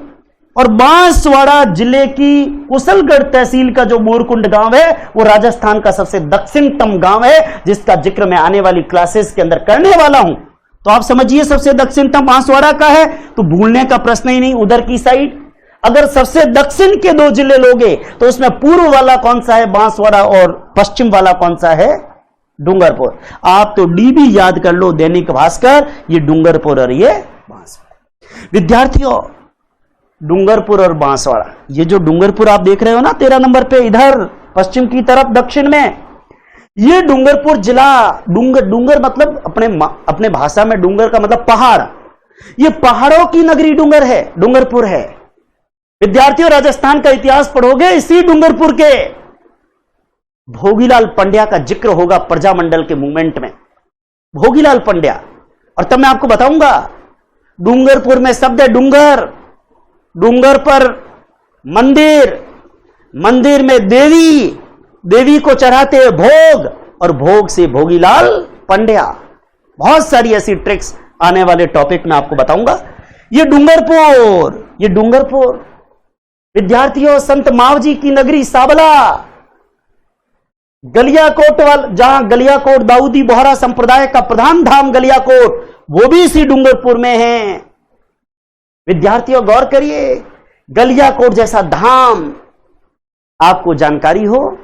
और बांसवाड़ा जिले की कुशलगढ़ तहसील का जो बोरकुंड गांव है वो राजस्थान का सबसे दक्षिणतम गांव है, जिसका जिक्र मैं आने वाली क्लासेस के अंदर करने वाला हूं। तो आप समझिए सबसे दक्षिणतम बांसवाड़ा का है, तो भूलने का प्रश्न ही नहीं उधर की साइड। अगर सबसे दक्षिण के 2 जिले लोगे तो उसमें पूर्व वाला कौन सा है? बांसवाड़ा, और पश्चिम वाला कौन सा है? डूंगरपुर। आप तो डीबी याद कर लो, दैनिक भास्कर, ये डूंगरपुर और ये बांसवाड़ा। विद्यार्थियों डूंगरपुर और बांसवाड़ा, ये जो डूंगरपुर आप देख रहे हो ना 13 नंबर पे इधर पश्चिम की तरफ दक्षिण में, ये डूंगरपुर जिला, डूंगर मतलब अपने भाषा में डूंगर का मतलब पहाड़, ये पहाड़ों की नगरी डूंगरपुर है। विद्यार्थियों राजस्थान का इतिहास पढ़ोगे, इसी डूंगरपुर के भोगीलाल पंड्या का जिक्र होगा प्रजामंडल के मूवमेंट में। भोगीलाल पंड्या, और तब मैं आपको बताऊंगा डूंगरपुर में शब्द है डूंगर, डूंगर पर मंदिर, मंदिर में देवी को चढ़ाते हैं भोग, और भोग से भोगीलाल पंड्या। बहुत सारी ऐसी ट्रिक्स आने वाले टॉपिक में आपको बताऊंगा। ये डूंगरपुर विद्यार्थियों संत मावजी की नगरी साबला, गलियाकोट जहां गलियाकोट दाऊदी बोहरा संप्रदाय का प्रधान धाम गलियाकोट, वो भी इसी डूंगरपुर में है। विद्यार्थियों गौर करिए, गलियाकोट जैसा धाम आपको जानकारी हो।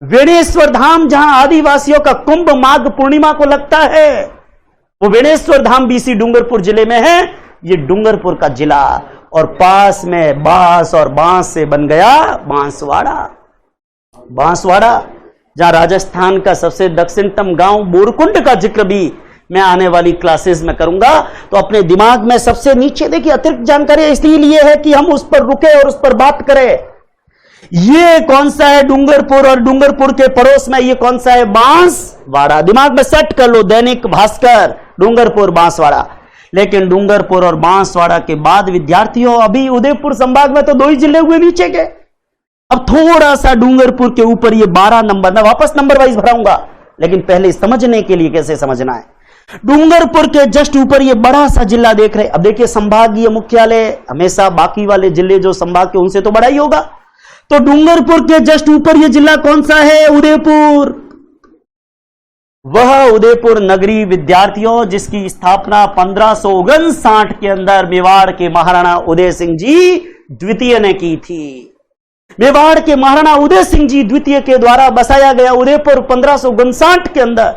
वेणेश्वर धाम जहां आदिवासियों का कुंभ माघ पूर्णिमा को लगता है, वो वेणेश्वर धाम भी इसी डूंगरपुर जिले में है। ये डूंगरपुर का जिला, और पास में बांस और बांस से बन गया बांसवाड़ा जहां राजस्थान का सबसे दक्षिणतम गांव बोरकुंड का जिक्र भी मैं आने वाली क्लासेस में करूंगा। तो अपने दिमाग में सबसे नीचे देखिए, अतिरिक्त जानकारी इसलिए लिए है कि हम उस पर रुके और उस पर बात करें। ये कौन सा है? डूंगरपुर, और डूंगरपुर के पड़ोस में ये कौन सा है? बांसवाड़ा। दिमाग में सेट कर लो, दैनिक भास्कर, डूंगरपुर, बांसवाड़ा। लेकिन डूंगरपुर और बांसवाड़ा के बाद विद्यार्थियों अभी उदयपुर संभाग में तो 2 ही जिले हुए नीचे के। अब थोड़ा सा डूंगरपुर के ऊपर ये 12 नंबर, मैं वापस नंबर वाइज भराऊंगा, लेकिन पहले समझने के लिए कैसे समझना है। डूंगरपुर के जस्ट ऊपर ये बड़ा सा जिला देख रहे हैं। अब देखिए संभागीय मुख्यालय हमेशा बाकी वाले जिले जो संभाग के उनसे तो बड़ा ही होगा। तो डूंगरपुर के जस्ट ऊपर ये जिला कौन सा है? उदयपुर। वह उदयपुर नगरी विद्यार्थियों जिसकी स्थापना 1559 के अंदर मेवाड़ के महाराणा उदय सिंह जी द्वितीय ने की थी। मेवाड़ के महाराणा उदय सिंह जी द्वितीय के द्वारा बसाया गया उदयपुर 1559 के अंदर।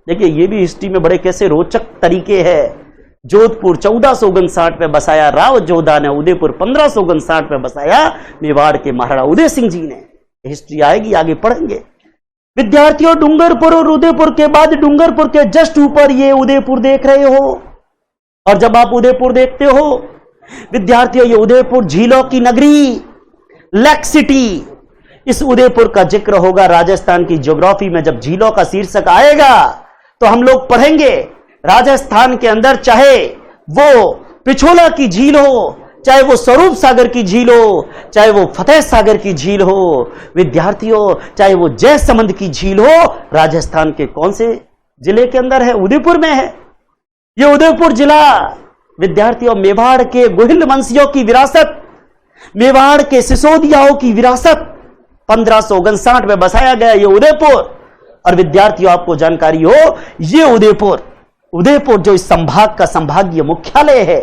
देखिए ये भी हिस्ट्री में बड़े कैसे रोचक तरीके है। जोधपुर 1459 में बसाया राव जोधा ने, उदयपुर 1559 में बसाया मेवाड़ के महाराणा उदय सिंह जी ने। हिस्ट्री आएगी, आगे पढ़ेंगे। विद्यार्थियों डूंगरपुर और उदयपुर के बाद डूंगरपुर के जस्ट ऊपर ये उदयपुर देख रहे हो, और जब आप उदयपुर देखते हो विद्यार्थियों, ये उदयपुर झीलों की नगरी, लेक सिटी, इस उदयपुर का जिक्र होगा राजस्थान की ज्योग्राफी में। जब झीलों का शीर्षक आएगा तो हम लोग पढ़ेंगे राजस्थान के अंदर, चाहे वो पिछोला की झील हो, चाहे वो स्वरूप सागर की झील हो, चाहे वो फतेह सागर की झील हो, विद्यार्थियों चाहे वो जयसमंद की झील हो, राजस्थान के कौन से जिले के अंदर है? उदयपुर में है। ये उदयपुर जिला विद्यार्थियों मेवाड़ के गोहिल वंशियों की विरासत, मेवाड़ के सिसोदियाओं की विरासत, 1559 में बसाया गया ये उदयपुर। और विद्यार्थियों आपको जानकारी हो, ये उदयपुर जो इस संभाग का संभागीय मुख्यालय है,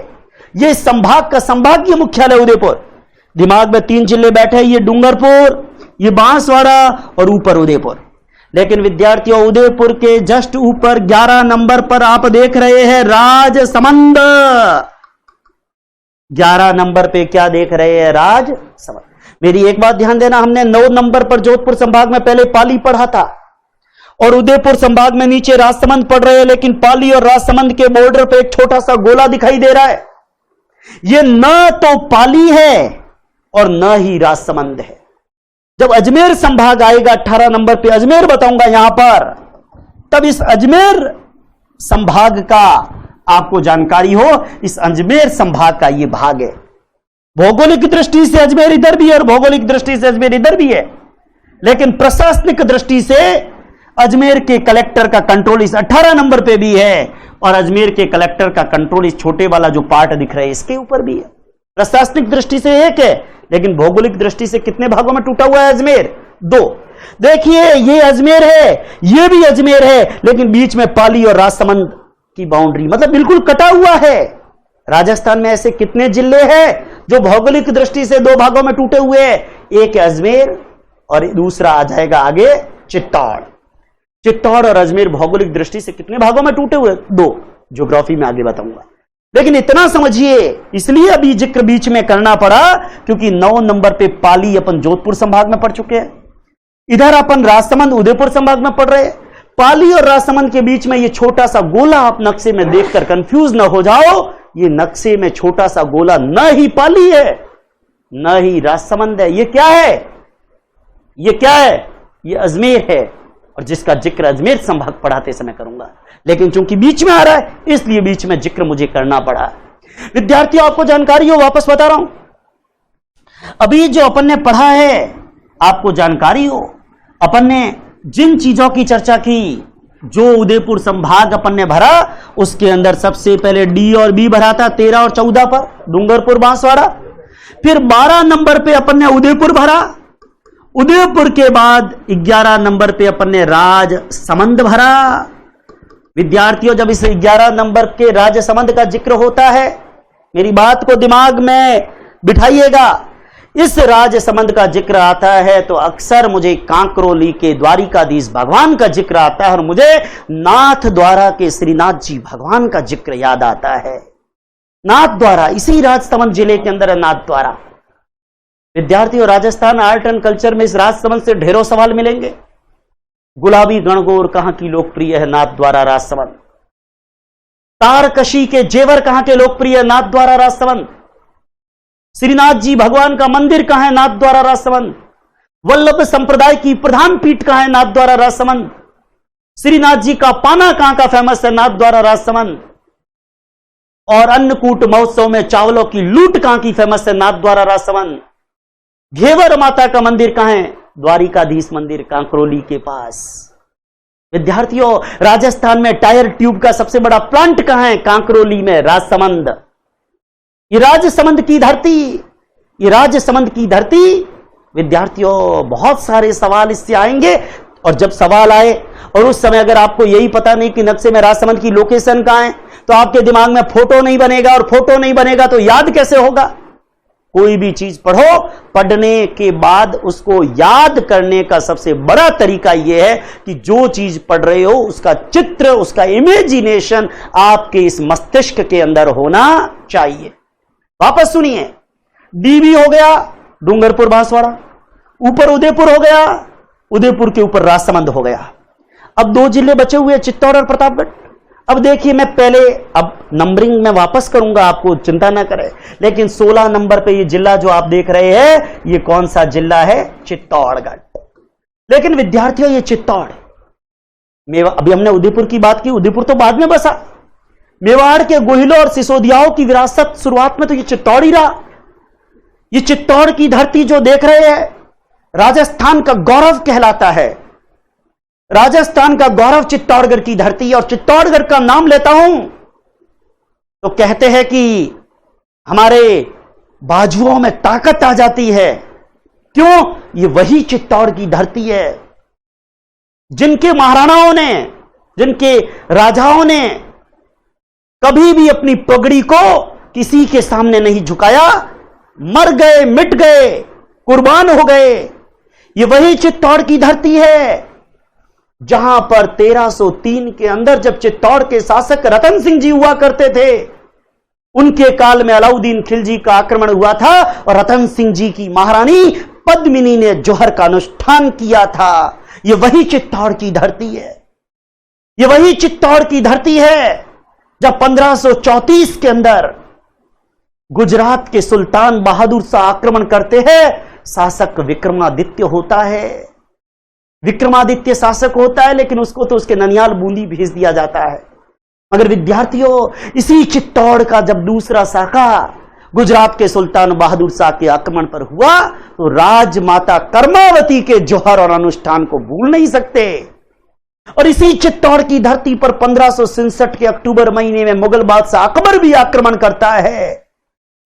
ये इस संभाग का संभागीय मुख्यालय उदयपुर। दिमाग में 3 जिले बैठे, ये डूंगरपुर, ये बांसवाड़ा और ऊपर उदयपुर। लेकिन विद्यार्थियों उदयपुर के जस्ट ऊपर 11 नंबर पर आप देख रहे हैं राजसमंद। 11 नंबर पे क्या देख रहे हैं? राजसमंद। मेरी एक बात ध्यान देना, हमने 9 नंबर पर जोधपुर संभाग में पहले पाली पढ़ा था और उदयपुर संभाग में नीचे राजसमंद पढ़ रहे हैं, लेकिन पाली और राजसमंद के बॉर्डर पे एक छोटा सा गोला दिखाई दे रहा है। ये न तो पाली है और न ही राजसमंद है। जब अजमेर संभाग आएगा 18 नंबर पे, अजमेर बताऊंगा यहां पर, तब इस अजमेर संभाग का आपको जानकारी हो। इस अजमेर संभाग का ये भाग है। भौगोलिक दृष्टि से अजमेर इधर भी है और भौगोलिक दृष्टि से अजमेर इधर भी है, लेकिन प्रशासनिक दृष्टि से अजमेर के कलेक्टर का कंट्रोल इस 18 नंबर पे भी है और अजमेर के कलेक्टर का कंट्रोल इस छोटे वाला जो पार्ट दिख रहा है इसके ऊपर भी है। प्रशासनिक दृष्टि से एक है, लेकिन भौगोलिक दृष्टि से कितने भागों में टूटा हुआ है अजमेर? 2। देखिए ये अजमेर है, ये भी अजमेर है, लेकिन बीच में पाली और राजसमंद की बाउंड्री, मतलब बिल्कुल कटा हुआ है। राजस्थान में ऐसे कितने जिले हैं जो भौगोलिक दृष्टि से 2 भागों में टूटे हुए हैं? एक है अजमेर और दूसरा आ जाएगा आगे चित्तौड़। चित्तौड़ और अजमेर भौगोलिक दृष्टि से कितने भागों में टूटे हुए? 2। ज्योग्राफी में आगे बताऊंगा, लेकिन इतना समझिए, इसलिए अभी जिक्र बीच में करना पड़ा क्योंकि 9 नंबर पे पाली अपन जोधपुर संभाग में पढ़ चुके हैं, इधर अपन राजसमंद उदयपुर संभाग में पढ़ रहे हैं। पाली और राजसमंद के बीच में ये छोटा सा गोला आप नक्शे में देखकर कंफ्यूज न हो जाओ, ये नक्शे में छोटा सा गोला न ही पाली है न ही राजसमंद है। ये क्या है? ये क्या है? ये अजमेर है, और जिसका जिक्र अजमेर संभाग पढ़ाते समय करूंगा, लेकिन चूंकि बीच में आ रहा है इसलिए बीच में जिक्र मुझे करना पड़ा। विद्यार्थियों आपको जानकारी हो, वापस बता रहा हूं, अभी जो अपन ने पढ़ा है आपको जानकारी हो, अपन ने जिन चीजों की चर्चा की, जो उदयपुर संभाग अपन ने भरा, उसके अंदर सबसे पहले डी और बी भरा था 13 और 14 पर, डूंगरपुर बांसवाड़ा। फिर 12 नंबर पे अपन ने उदयपुर भरा, उदयपुर के बाद 11 नंबर पे अपन ने राजसमंद भरा। विद्यार्थियों जब इस 11 नंबर के राजसमंद का जिक्र होता है, मेरी बात को दिमाग में बिठाइएगा, इस राजसमंद का जिक्र आता है तो अक्सर मुझे कांकरोली के द्वारिकाधीश भगवान का जिक्र आता है और मुझे नाथ द्वारा के श्रीनाथ जी भगवान का जिक्र याद आता है। नाथ द्वारा इसी राजसमंद जिले के अंदर है नाथ द्वारा। विद्यार्थियों राजस्थान आर्ट एंड कल्चर में इस राजसमंद से ढेरों सवाल मिलेंगे। गुलाबी गणगौर कहां की लोकप्रिय है? नाथ द्वारा राजसमंद। तारकशी के जेवर कहां के लोकप्रिय है? नाथ द्वारा राजसमंद। श्रीनाथ जी भगवान का मंदिर कहां है? नाथ द्वारा राजसमंद। वल्लभ संप्रदाय की प्रधान पीठ कहां है? नाथ द्वारा राजसमंद। श्रीनाथ जी का पाना कहां का फेमस है? नाथ द्वारा राजसमंद। और अन्नकूट महोत्सव में चावलों की लूट कहां की फेमस है? नाथ द्वारा राजसमंद। घेवर माता का मंदिर कहां है? द्वारिकाधीश मंदिर कांकरोली के पास। विद्यार्थियों राजस्थान में टायर ट्यूब का सबसे बड़ा प्लांट कहां है? कांकरोली में, राजसमंद। ये राजसमंद की धरती, ये राजसमंद की धरती। विद्यार्थियों बहुत सारे सवाल इससे आएंगे, और जब सवाल आए और उस समय अगर आपको यही पता नहीं कि नक्शे में राजसमंद की लोकेशन कहां है, तो आपके दिमाग में फोटो नहीं बनेगा, और फोटो नहीं बनेगा तो याद कैसे होगा? कोई भी चीज पढ़ो, पढ़ने के बाद उसको याद करने का सबसे बड़ा तरीका यह है कि जो चीज पढ़ रहे हो उसका चित्र, उसका इमेजिनेशन आपके इस मस्तिष्क के अंदर होना चाहिए। वापस सुनिए, डीबी हो गया डूंगरपुर बांसवाड़ा, ऊपर उदयपुर हो गया, उदयपुर के ऊपर राजसमंद हो गया। अब 2 जिले बचे हुए, चित्तौड़ और प्रतापगढ़। अब देखिए, मैं पहले अब नंबरिंग में वापस करूंगा, आपको चिंता ना करें, लेकिन 16 नंबर पे ये जिला जो आप देख रहे हैं, ये कौन सा जिला है? चित्तौड़गढ़। लेकिन विद्यार्थियों, ये चित्तौड़, अभी हमने उदयपुर की बात की, उदयपुर तो बाद में बसा। मेवाड़ के गोहिलों और सिसोदियाओं की विरासत शुरुआत में तो ये चित्तौड़ ही रहा। ये चित्तौड़ की धरती जो देख रहे हैं, राजस्थान का गौरव कहलाता है। राजस्थान का गौरव चित्तौड़गढ़ की धरती, और चित्तौड़गढ़ का नाम लेता हूं तो कहते हैं कि हमारे बाजुओं में ताकत आ जाती है। क्यों? ये वही चित्तौड़ की धरती है जिनके महाराणाओं ने, जिनके राजाओं ने कभी भी अपनी पगड़ी को किसी के सामने नहीं झुकाया, मर गए, मिट गए, कुर्बान हो गए। ये वही चित्तौड़ की धरती है जहां पर 1303 के अंदर जब चित्तौड़ के शासक रतन सिंह जी हुआ करते थे, उनके काल में अलाउद्दीन खिलजी का आक्रमण हुआ था और रतन सिंह जी की महारानी पद्मिनी ने जोहर का अनुष्ठान किया था। यह वही चित्तौड़ की धरती है। यह वही चित्तौड़ की धरती है जब 1534 के अंदर गुजरात के सुल्तान बहादुर शाह आक्रमण करते हैं। शासक विक्रमादित्य होता है, विक्रमादित्य शासक होता है, लेकिन उसको तो उसके ननियाल बूंदी भेज दिया जाता है। मगर विद्यार्थियों, इसी चित्तौड़ का जब दूसरा शाखा गुजरात के सुल्तान बहादुर शाह के आक्रमण पर हुआ, तो राजमाता कर्मावती के जोहर और अनुष्ठान को भूल नहीं सकते। और इसी चित्तौड़ की धरती पर 1567 के अक्टूबर महीने में मुगल बादशाह अकबर भी आक्रमण करता है।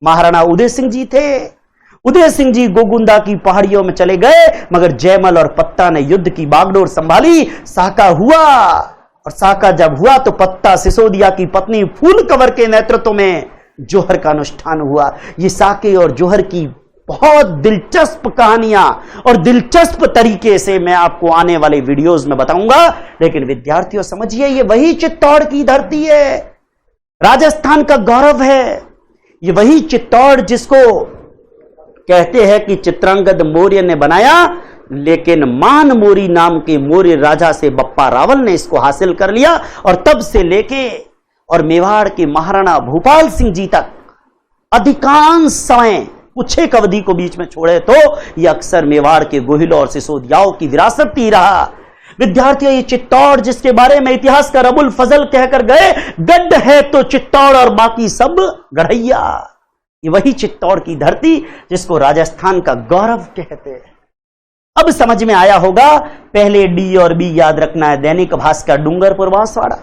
महाराणा उदय सिंह जी थे। उदय सिंह जी गोगुंदा की पहाड़ियों में चले गए, मगर जयमल और पत्ता ने युद्ध की बागडोर संभाली। साका हुआ, और साका जब हुआ तो पत्ता सिसोदिया की पत्नी फूल कंवर के नेतृत्व में जोहर का अनुष्ठान हुआ। ये साके और जोहर की बहुत दिलचस्प कहानियां और दिलचस्प तरीके से मैं आपको आने वाले वीडियोस में बताऊंगा। लेकिन विद्यार्थियों समझिए, ये वही चित्तौड़ की धरती है, राजस्थान का गौरव है। ये वही चित्तौड़ जिसको कहते हैं कि चित्रांगद मौर्य ने बनाया, लेकिन मान मोरी नाम के मौर्य राजा से बप्पा रावल ने इसको हासिल कर लिया। और तब से लेके और मेवाड़ के महाराणा भूपाल सिंह जी तक अधिकांश समय, कुछ एक अवधि को बीच में छोड़े तो यह अक्सर मेवाड़ के गोहिलों और सिसोदियाओं की विरासत ही रहा। विद्यार्थियों, ये चित्तौड़ जिसके बारे में इतिहासकार अबुल फजल कहकर गए, गढ़ है तो चित्तौड़ और बाकी सब गढ़ैया। ये वही चित्तौड़ की धरती जिसको राजस्थान का गौरव कहते हैं। अब समझ में आया होगा, पहले डी और बी याद रखना है। दैनिक भास्कर डूंगरपुर बांसवाड़ा,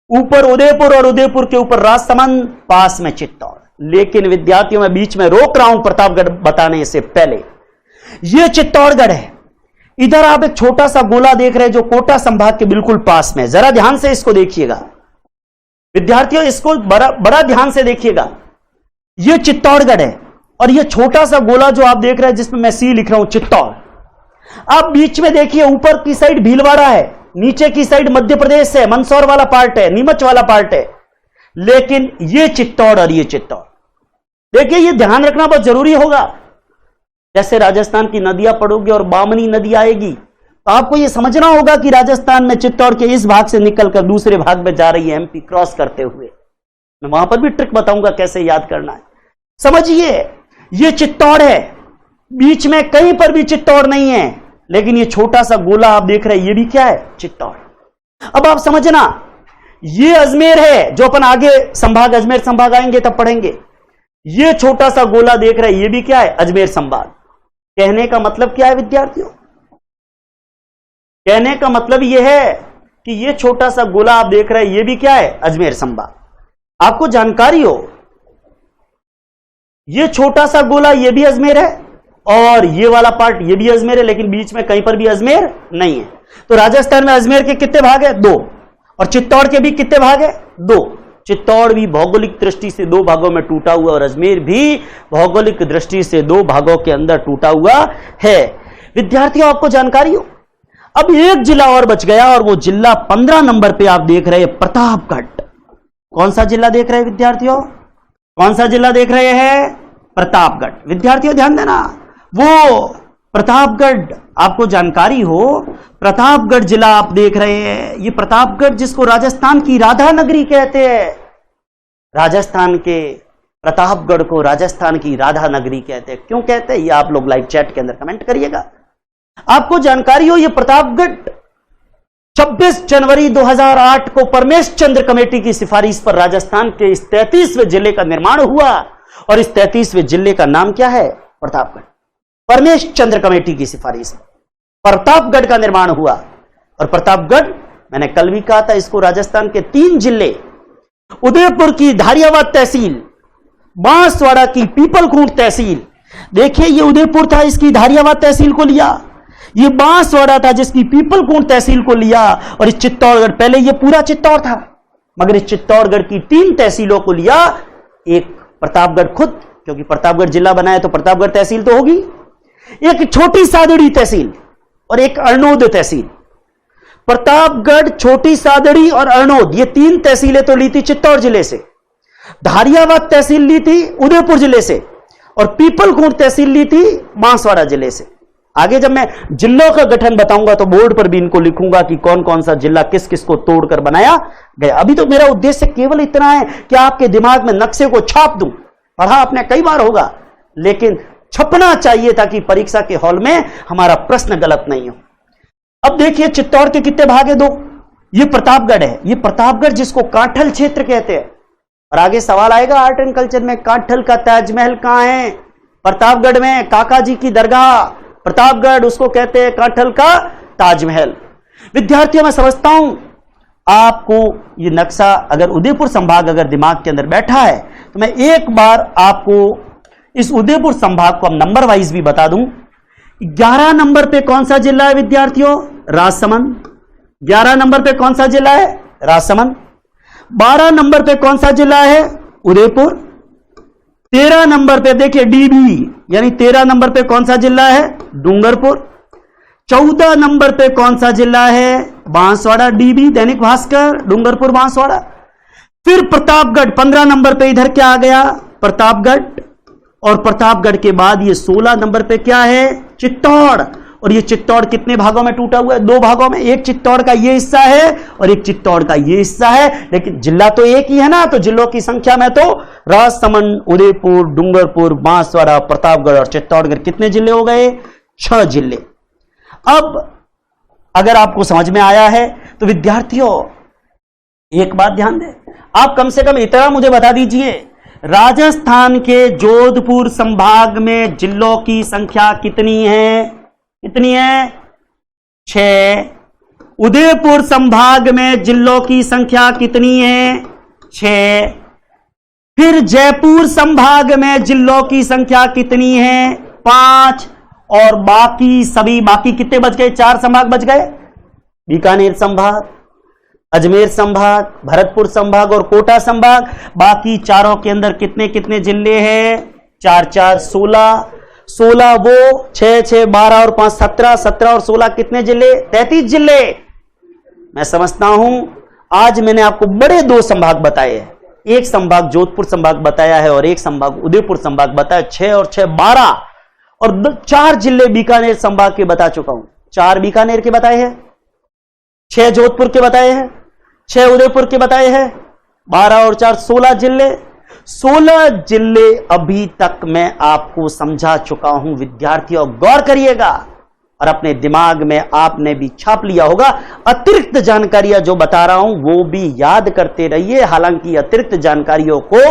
ऊपर उदयपुर और उदयपुर के ऊपर राजसमंद, पास में चित्तौड़। लेकिन विद्यार्थियों, मैं बीच में रोक रहा हूं प्रतापगढ़ बताने से पहले। यह चित्तौड़गढ़ है। इधर आप एक छोटा सा गोला देख रहे हैं जो कोटा संभाग के बिल्कुल पास में। जरा ध्यान से इसको देखिएगा विद्यार्थियों, इसको बड़ा ध्यान से देखिएगा। यह चित्तौड़गढ़ है और यह छोटा सा गोला जो आप देख रहे हैं जिसमें मैं सी लिख रहा हूं चित्तौड़। आप बीच में देखिए, ऊपर की साइड भीलवाड़ा है, नीचे की साइड मध्य प्रदेश है, मंदसौर वाला पार्ट है, नीमच वाला पार्ट है। लेकिन यह चित्तौड़ और यह चित्तौड़, देखिए यह ध्यान रखना बहुत जरूरी होगा। जैसे राजस्थान की नदियां पढ़ोगे और बामनी नदी आएगी, तो आपको यह समझना होगा कि राजस्थान में चित्तौड़ के इस भाग से निकलकर दूसरे भाग में जा रही है, एमपी क्रॉस करते हुए। मैं वहां पर भी ट्रिक बताऊंगा कैसे याद करना है। समझिए, यह चित्तौड़ है, बीच में कहीं पर भी चित्तौड़ नहीं है। लेकिन यह छोटा सा गोला आप देख रहे हैं, यह भी क्या है? चित्तौड़। अब आप समझना, यह अजमेर है, जो अपन आगे संभाग अजमेर संभाग आएंगे तब पढ़ेंगे। यह छोटा सा गोला देख रहे हैं, यह भी क्या है? अजमेर संभाग। कहने का मतलब क्या है विद्यार्थियों? कहने का मतलब यह है कि यह छोटा सा गोला आप देख रहे हैं, यह भी क्या है? अजमेर संभाग। आपको जानकारी हो, यह छोटा सा गोला यह भी अजमेर है, और ये वाला पार्ट ये भी अजमेर है, लेकिन बीच में कहीं पर भी अजमेर नहीं है। तो राजस्थान में अजमेर के कितने भाग है? 2। और चित्तौड़ के भी कितने भाग है? 2। चित्तौड़ भी भौगोलिक दृष्टि से 2 भागों में टूटा हुआ और अजमेर भी भौगोलिक दृष्टि से 2 भागों के अंदर टूटा हुआ है। विद्यार्थियों, आपको जानकारी हो, अब एक जिला और बच गया और वो जिला 15 नंबर पे आप देख रहे हैं, प्रतापगढ़। कौन सा जिला देख रहे हैं विद्यार्थियों? कौन सा जिला देख रहे हैं? प्रतापगढ़। विद्यार्थियों ध्यान देना, वो प्रतापगढ़ आपको जानकारी हो, प्रतापगढ़ जिला आप देख रहे हैं। ये प्रतापगढ़ जिसको राजस्थान की राधा नगरी कहते हैं, राजस्थान के प्रतापगढ़ को राजस्थान की राधा नगरी कहते हैं। क्यों कहते हैं ये आप लोग लाइव चैट के अंदर कमेंट करिएगा। आपको जानकारी हो, ये प्रतापगढ़ 26 जनवरी 2008 को परमेश चंद्र कमेटी की सिफारिश पर राजस्थान के इस 33वें जिले का निर्माण हुआ और इस 33वें जिले का नाम क्या है? प्रतापगढ़। परमेश चंद्र कमेटी की सिफारिश प्रतापगढ़ का निर्माण हुआ। और प्रतापगढ़ मैंने कल भी कहा था, इसको राजस्थान के 3 जिले, उदयपुर की धारियावाद तहसील, बांसवाड़ा की पीपलखूंट तहसील, देखिए ये उदयपुर था, इसकी धारियावाद तहसील को लिया, ये बांसवाड़ा था जिसकी पीपलखूंट तहसील को लिया, और इस चित्तौड़गढ़, पहले ये पूरा चित्तौड़ था मगर इस चित्तौड़गढ़ की 3 तहसीलों को लिया, एक प्रतापगढ़ खुद, क्योंकि प्रतापगढ़ जिला बनाया तो प्रतापगढ़ तहसील तो होगी, एक छोटी सादड़ी तहसील और एक अरनोद तहसील। प्रतापगढ़, छोटी सादड़ी और अरनोद, ये 3 तहसीलें तो ली थी चित्तौड़ जिले से, धारियावाद तहसील ली थी उदयपुर जिले से, और पीपलखूंट तहसील ली थी बांसवाड़ा जिले से। आगे जब मैं जिलों का गठन बताऊंगा तो बोर्ड पर भी इनको लिखूंगा कि कौन कौन सा जिला किस किस को तोड़कर बनाया गया। अभी तो मेरा उद्देश्य केवल इतना है कि आपके दिमाग में नक्शे को छाप दूं। पढ़ा आपने कई बार होगा, लेकिन छपना चाहिए ताकि परीक्षा के हॉल में हमारा प्रश्न गलत नहीं हो। अब देखिए चित्तौड़ के कितने भाग है? 2। ये प्रतापगढ़ है, ये प्रतापगढ़ जिसको कांठल क्षेत्र कहते हैं। और आगे सवाल आएगा आर्ट एंड कल्चर में, कांठल का ताजमहल कहां है? प्रतापगढ़ में, काका जी की दरगाह, प्रतापगढ़ उसको कहते हैं कांठल का ताजमहल। विद्यार्थियों, मैं समझता हूं आपको ये नक्शा, अगर उदयपुर संभाग अगर दिमाग के अंदर बैठा है तो मैं एक बार आपको इस उदयपुर संभाग को हम नंबर वाइज भी बता दूं। 11 नंबर पे कौन सा जिला है विद्यार्थियों? राजसमंद। 11 नंबर पे कौन सा जिला है? राजसमंद। 12 नंबर पे कौन सा जिला है? उदयपुर। 13 नंबर पे देखिए डीबी, यानी 13 नंबर पे कौन सा जिला है? डूंगरपुर। 14 नंबर पे कौन सा जिला है? बांसवाड़ा। डीबी दैनिक भास्कर, डूंगरपुर, बांसवाड़ा। फिर प्रतापगढ़ 15 नंबर पे, इधर क्या आ गया? प्रतापगढ़। और प्रतापगढ़ के बाद ये 16 नंबर पे क्या है? चित्तौड़। और ये चित्तौड़ कितने भागों में टूटा हुआ है? 2 भागों में। एक चित्तौड़ का ये हिस्सा है और एक चित्तौड़ का ये हिस्सा है, लेकिन जिला तो एक ही है ना। तो जिलों की संख्या में तो राजसमंद, उदयपुर, डूंगरपुर, बांसवाड़ा, प्रतापगढ़ और चित्तौड़गढ़ कितने जिले हो गए? 6 जिले। अब अगर आपको समझ में आया है तो विद्यार्थियों एक बात ध्यान दें, आप कम से कम इतना मुझे बता दीजिए, राजस्थान के जोधपुर संभाग में जिलों की संख्या कितनी है? कितनी है? 6। उदयपुर संभाग में जिलों की संख्या कितनी है? 6। फिर जयपुर संभाग में जिलों की संख्या कितनी है? 5। और बाकी सभी, बाकी कितने बच गए? 4 संभाग बच गए। बीकानेर संभाग, अजमेर संभाग, भरतपुर संभाग और कोटा संभाग। बाकी चारों के अंदर कितने कितने जिले हैं? 4 4 16, 16 वो, 6 6 12 और 5 17, 17 और 16 कितने जिले? 33 जिले। मैं समझता हूं आज मैंने आपको बड़े 2 संभाग बताए हैं। एक संभाग जोधपुर संभाग बताया है और एक संभाग उदयपुर संभाग बताया। 6 और 6 12 और 4 जिले बीकानेर संभाग के बता चुका हूं। 4 बीकानेर के बताए हैं, 6 जोधपुर के बताए हैं, 6 उदयपुर के बताए हैं, 12 और 4 16 जिले। 16 जिले अभी तक मैं आपको समझा चुका हूं। विद्यार्थियों गौर करिएगा और अपने दिमाग में आपने भी छाप लिया होगा। अतिरिक्त जानकारियां जो बता रहा हूं वो भी याद करते रहिए। हालांकि अतिरिक्त जानकारियों को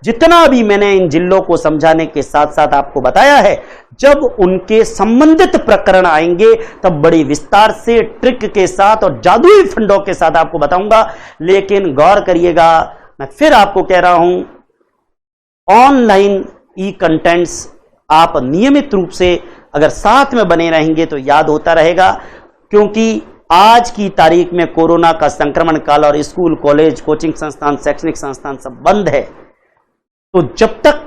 जितना भी मैंने इन जिलों को समझाने के साथ साथ आपको बताया है, जब उनके संबंधित प्रकरण आएंगे तब बड़ी विस्तार से ट्रिक के साथ और जादुई फंडों के साथ आपको बताऊंगा। लेकिन गौर करिएगा, मैं फिर आपको कह रहा हूं, ऑनलाइन ई कंटेंट्स आप नियमित रूप से अगर साथ में बने रहेंगे तो याद होता रहेगा, क्योंकि आज की तारीख में कोरोना का संक्रमण काल और स्कूल, कॉलेज, कोचिंग संस्थान, शैक्षणिक संस्थान सब बंद है। तो जब तक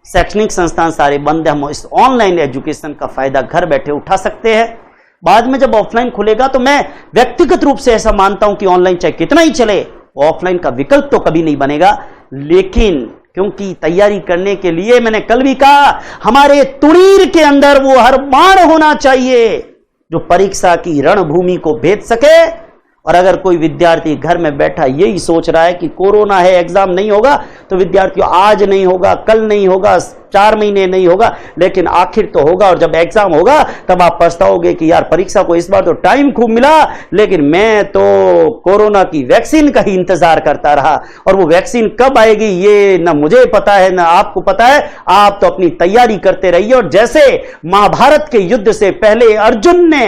शैक्षणिक संस्थान सारे बंद है, हम इस ऑनलाइन एजुकेशन का फायदा घर बैठे उठा सकते हैं। बाद में जब ऑफलाइन खुलेगा तो मैं व्यक्तिगत रूप से ऐसा मानता हूं कि ऑनलाइन चाहे कितना ही चले, ऑफलाइन का विकल्प तो कभी नहीं बनेगा। लेकिन क्योंकि तैयारी करने के लिए, मैंने कल भी कहा, हमारे तुड़ीर के अंदर वो हर बाण होना चाहिए जो परीक्षा की रणभूमि को भेद सके। और अगर कोई विद्यार्थी घर में बैठा यही सोच रहा है कि कोरोना है, एग्जाम नहीं होगा, तो विद्यार्थियों आज नहीं होगा, कल नहीं होगा, 4 महीने नहीं होगा, लेकिन आखिर तो होगा। और जब एग्जाम होगा तब आप पछताओगे कि यार परीक्षा को इस बार तो टाइम खूब मिला, लेकिन मैं तो कोरोना की वैक्सीन का ही इंतजार करता रहा। और वो वैक्सीन कब आएगी ये ना मुझे पता है ना आपको पता है। आप तो अपनी तैयारी करते रहिए। और जैसे महाभारत के युद्ध से पहले अर्जुन ने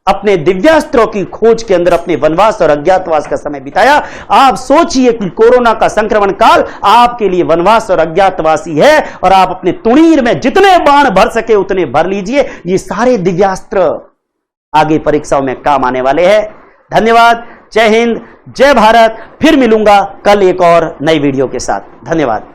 अपने दिव्यास्त्रों की खोज के अंदर अपने वनवास और अज्ञातवास का समय बिताया, आप सोचिए कि कोरोना का संक्रमण काल आपके लिए वनवास और अज्ञातवास ही है। और आप अपने तुणीर में जितने बाण भर सके उतने भर लीजिए। ये सारे दिव्यास्त्र आगे परीक्षाओं में काम आने वाले हैं। धन्यवाद। जय हिंद, जय भारत। फिर मिलूंगा कल एक और नई वीडियो के साथ। धन्यवाद।